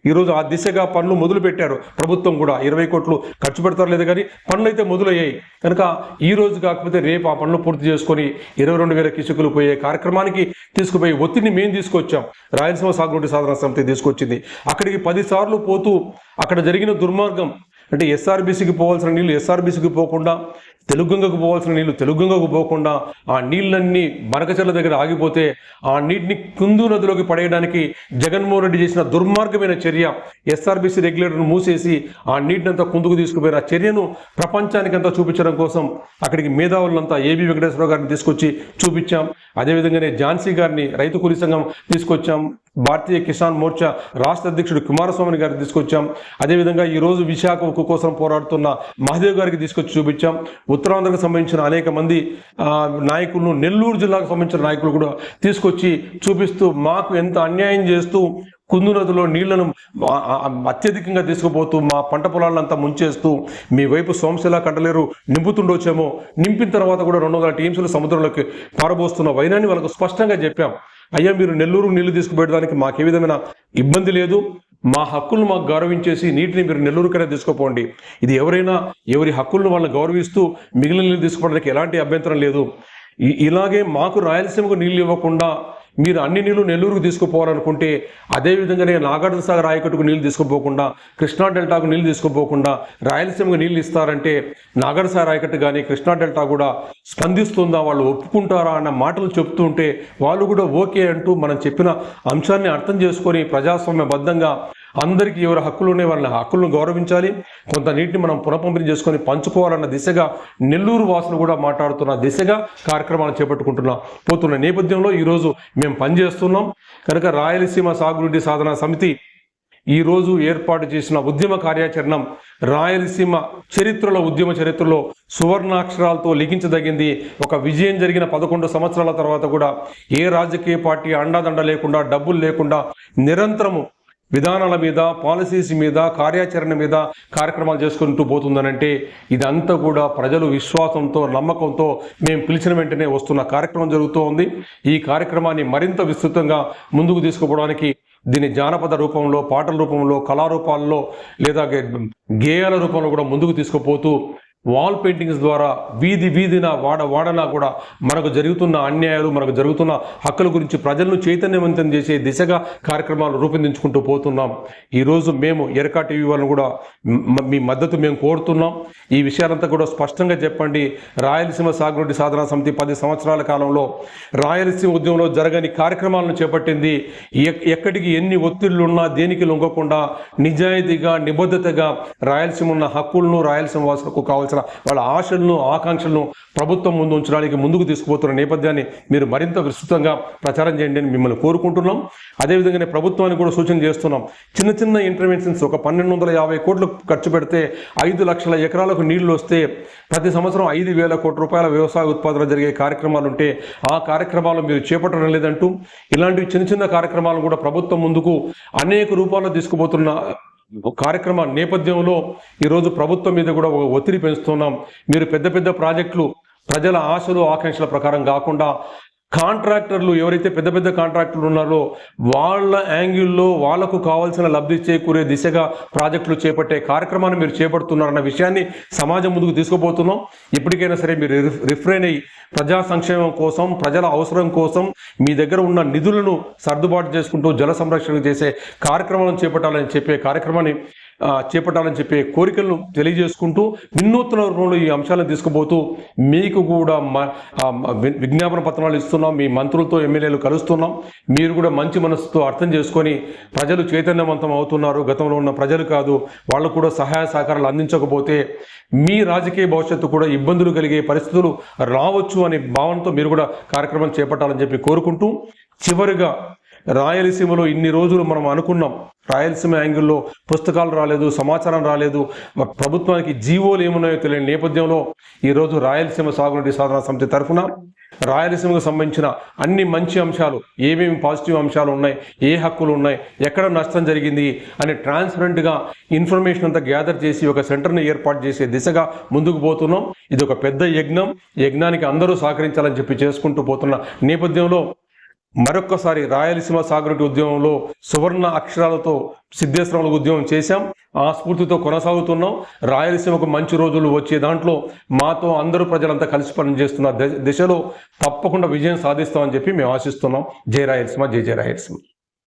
ఈరోజు ఆ దిశగా పనులు మొదలు పెట్టారు. ప్రభుత్వం కూడా 20 కోట్లు ఖర్చు పెడతారు లేదు కానీ పనులు అయితే మొదలయ్యాయి కనుక ఈ రోజు కాకపోతే రేపు ఆ పనులు పూర్తి చేసుకొని 22,000 కిసుకులు పోయే కార్యక్రమానికి తీసుకుపోయి ఒత్తిడిని మేము తీసుకొచ్చాం. రాయలసీమ సాగునీటి సాధన సమితి తీసుకొచ్చింది. అక్కడికి 10 సార్లు పోతూ అక్కడ జరిగిన దుర్మార్గం అంటే ఎస్ఆర్బీసీకి పోవాల్సిన నీళ్లు ఎస్ఆర్బీసీకి పోకుండా, తెలుగుగంగకు పోవాల్సిన నీళ్లు తెలుగుగంగకు పోకుండా ఆ నీళ్ళన్నీ మనకచర్ల దగ్గర ఆగిపోతే ఆ నీటిని కుందు నదిలోకి పడేయడానికి జగన్మోహన్ రెడ్డి చేసిన దుర్మార్గమైన చర్య, ఎస్ఆర్బీసీ రెగ్యులేటర్ను మూసేసి ఆ నీటినంతా కుందుకు తీసుకుపోయిన చర్యను ప్రపంచానికంతా చూపించడం కోసం అక్కడికి మేధావులంతా ఏబి వెంకటేశ్వరరావు గారిని తీసుకొచ్చి చూపించాం. అదేవిధంగానే ఝాన్సీ గారిని రైతు కూలీ సంఘం తీసుకొచ్చాం. భారతీయ కిసాన్ మోర్చా రాష్ట్ర అధ్యక్షుడు కుమారస్వామిని గారికి తీసుకొచ్చాం. అదేవిధంగా ఈరోజు విశాఖ ఉక్కు కోసం పోరాడుతున్న మహదేవ్ గారికి తీసుకొచ్చి చూపించాం. ఉత్తరాంధ్రకు సంబంధించిన అనేక మంది నాయకులను, నెల్లూరు జిల్లాకు సంబంధించిన నాయకులు కూడా తీసుకొచ్చి చూపిస్తూ మాకు ఎంత అన్యాయం చేస్తూ కుందు నదిలో నీళ్లను అత్యధికంగా తీసుకుపోతూ మా పంట పొలాలంతా ముంచేస్తూ మీ వైపు సోమశిల కట్టలేరు నింపుతుండొచ్చేమో, నింపిన తర్వాత కూడా 200 టీమ్స్లు సముద్రంలోకి పారబోస్తున్న వైనాన్ని వాళ్ళకు స్పష్టంగా చెప్పాం. అయ్యా మీరు నెల్లూరు నీళ్లు తీసుకుపోయడానికి మాకు ఏ విధమైన ఇబ్బంది లేదు, మా హక్కులను మాకు గౌరవించేసి నీటిని మీరు నెల్లూరుకైనా తీసుకుపోండి. ఇది ఎవరి హక్కులను వాళ్ళని గౌరవిస్తూ మిగిలిన నీళ్ళు తీసుకోవడానికి ఎలాంటి అభ్యంతరం లేదు. ఇలాగే మాకు రాయలసీమకు నీళ్ళు ఇవ్వకుండా మీరు అన్ని నీళ్లు నెల్లూరుకు తీసుకుపోవాలనుకుంటే, అదేవిధంగానే నాగార్జున సాగర్ ఆయకట్టుకు నీళ్లు తీసుకుపోకుండా, కృష్ణా డెల్టాకు నీళ్లు తీసుకుపోకుండా రాయలసీమకు నీళ్లు ఇస్తారంటే నాగార్జున సాగర్ ఆయకట్టు కానీ కృష్ణా డెల్టా కూడా స్పందిస్తుందా, వాళ్ళు ఒప్పుకుంటారా అన్న మాటలు చెప్తుంటే వాళ్ళు కూడా ఓకే అంటూ మనం చెప్పిన అంశాన్ని అర్థం చేసుకొని ప్రజాస్వామ్యబద్ధంగా అందరికీ ఎవరి హక్కులు ఉన్నాయి వాళ్ళ హక్కులను గౌరవించాలి, కొంత నీటిని మనం పునఃపంపిణీ చేసుకొని పంచుకోవాలన్న దిశగా నెల్లూరు వాసులు కూడా మాట్లాడుతున్న దిశగా కార్యక్రమాలు పోతున్న నేపథ్యంలో ఈరోజు మేము పనిచేస్తున్నాం. కనుక రాయలసీమ సాగునీటి సాధన సమితి ఈరోజు ఏర్పాటు చేసిన ఉద్యమ కార్యాచరణ రాయలసీమ చరిత్రలో, ఉద్యమ చరిత్రలో సువర్ణాక్షరాలతో లిఖించదగింది. ఒక విజయం జరిగిన 11 సంవత్సరాల తర్వాత కూడా ఏ రాజకీయ పార్టీ అండాదండ లేకుండా, డబ్బులు లేకుండా నిరంతరము విధానాల మీద, పాలసీస్ మీద, కార్యాచరణ మీద కార్యక్రమాలు చేసుకుంటూ పోతుందనంటే ఇదంతా కూడా ప్రజలు విశ్వాసంతో, నమ్మకంతో మేము పిలిచిన వెంటనే వస్తున్న కార్యక్రమం జరుగుతూ ఉంది. ఈ కార్యక్రమాన్ని మరింత విస్తృతంగా ముందుకు తీసుకుపోవడానికి దీన్ని జానపద రూపంలో, పాటల రూపంలో, కళారూపాల్లో లేదా గేయాల రూపంలో కూడా ముందుకు తీసుకుపోతూ వాల్ పెయింటింగ్స్ ద్వారా వీధిన వాడనా కూడా మనకు జరుగుతున్న అన్యాయాలు, మనకు జరుగుతున్న హక్కుల గురించి ప్రజలను చైతన్యవంతం చేసే దిశగా కార్యక్రమాలు రూపొందించుకుంటూ పోతున్నాం. ఈరోజు మేము ఎరకా టీవీ వాళ్ళని కూడా మీ మద్దతు మేము కోరుతున్నాం. ఈ విషయాలంతా కూడా స్పష్టంగా చెప్పండి. రాయలసీమ సాగునీటి సాధన సమితి 10 సంవత్సరాల కాలంలో రాయలసీమ ఉద్యమంలో జరగని కార్యక్రమాలను చేపట్టింది. ఎక్కడికి ఎన్ని ఒత్తిళ్లు ఉన్నా దేనికి లొంగకుండా నిజాయితీగా, నిబద్ధతగా రాయలసీమ ఉన్న హక్కులను, రాయలసీమ వాసులకు కావాల్సిన వాళ్ళ ఆశలను, ఆకాంక్షలను ప్రభుత్వం ముందు ఉంచడానికి ముందుకు తీసుకుపోతున్న నేపథ్యాన్ని మీరు మరింత విస్తృతంగా ప్రచారం చేయండి అని మిమ్మల్ని కోరుకుంటున్నాం. అదేవిధంగానే ప్రభుత్వానికి కూడా సూచన చేస్తున్నాం. చిన్న ఇంటర్వెన్షన్స్ ఒక 1250 కోట్లు ఖర్చు పెడితే 5 లక్షల ఎకరాలకు నీళ్లు వస్తే ప్రతి సంవత్సరం 5,000 కోట్ల రూపాయల వ్యవసాయ ఉత్పాదన జరిగే కార్యక్రమాలు ఉంటే ఆ కార్యక్రమాలు మీరు చేపట్టడం లేదంటూ ఇలాంటి చిన్న కార్యక్రమాలు కూడా ప్రభుత్వం ముందుకు అనేక రూపాల్లో తీసుకుపోతున్న కార్యక్రమ నేపథ్యంలో ఈరోజు ప్రభుత్వం మీద కూడా ఒక ఒత్తిడి పెంచుతున్నాం. మీరు పెద్ద ప్రాజెక్టులు ప్రజల ఆశలు, ఆకాంక్షల ప్రకారం కాకుండా కాంట్రాక్టర్లు ఎవరైతే పెద్ద పెద్ద కాంట్రాక్టర్లు ఉన్నారో వాళ్ళ యాంగిల్లో వాళ్ళకు కావాల్సిన లబ్ధి చేకూరే దిశగా ప్రాజెక్టులు చేపట్టే కార్యక్రమాన్ని మీరు చేపడుతున్నారన్న విషయాన్ని సమాజం ముందుకు తీసుకుపోతున్నాం. ఇప్పటికైనా సరే మీరు రిఫ్రైన్ అయ్యి ప్రజా సంక్షేమం కోసం, ప్రజల అవసరం కోసం మీ దగ్గర ఉన్న నిధులను సర్దుబాటు చేసుకుంటూ జల సంరక్షణ చేసే కార్యక్రమాలను చేపట్టాలని చెప్పే కోరికలను తెలియజేసుకుంటూ వినూత్న రూపంలో ఈ అంశాలను తీసుకుపోతూ మీకు కూడా విజ్ఞాపన పత్రాలు ఇస్తున్నాం. మీ మంత్రులతో ఎమ్మెల్యేలు కలుస్తున్నాం. మీరు కూడా మంచి మనసుతో అర్థం చేసుకొని ప్రజలు చైతన్యవంతం అవుతున్నారు, గతంలో ఉన్న ప్రజలు కాదు, వాళ్ళకు కూడా సహాయ సహకారాలు అందించకపోతే మీ రాజకీయ భవిష్యత్తు కూడా ఇబ్బందులు కలిగే పరిస్థితులు రావచ్చు అనే భావనతో మీరు కూడా కార్యక్రమం చేపట్టాలని చెప్పి కోరుకుంటూ, చివరిగా రాయలసీమలో ఇన్ని రోజులు మనం అనుకున్నాం, రాయలసీమ యాంగిల్లో పుస్తకాలు రాలేదు, సమాచారం రాలేదు, ప్రభుత్వానికి జీవోలు ఏమున్నాయో తెలియని నేపథ్యంలో ఈరోజు రాయలసీమ సాగునీటి సాధన సమితి తరఫున రాయలసీమకు సంబంధించిన అన్ని మంచి అంశాలు, ఏమేమి పాజిటివ్ అంశాలు ఉన్నాయి, ఏ హక్కులు ఉన్నాయి, ఎక్కడ నష్టం జరిగింది అని ట్రాన్స్పరెంట్గా ఇన్ఫర్మేషన్ అంతా గ్యాదర్ చేసి ఒక సెంటర్ని ఏర్పాటు చేసే దిశగా ముందుకు పోతున్నాం. ఇది ఒక పెద్ద యజ్ఞం. యజ్ఞానికి అందరూ సహకరించాలని చెప్పి చేసుకుంటూ పోతున్న నేపథ్యంలో మరొక్కసారి రాయలసీమ సాగునీటి ఉద్యమంలో సువర్ణ అక్షరాలతో సిద్ధేశ్వరముల ఉద్యమం చేశాం. ఆ స్ఫూర్తితో కొనసాగుతున్నాం. రాయలసీమకు మంచి రోజులు వచ్చే దాంట్లో మాతో అందరూ ప్రజలంతా కలిసి పనిచేస్తున్న దిశలో తప్పకుండా విజయం సాధిస్తామని చెప్పి మేము ఆశిస్తున్నాం. జై రాయలసీమ, జై జై రాయలసీమ.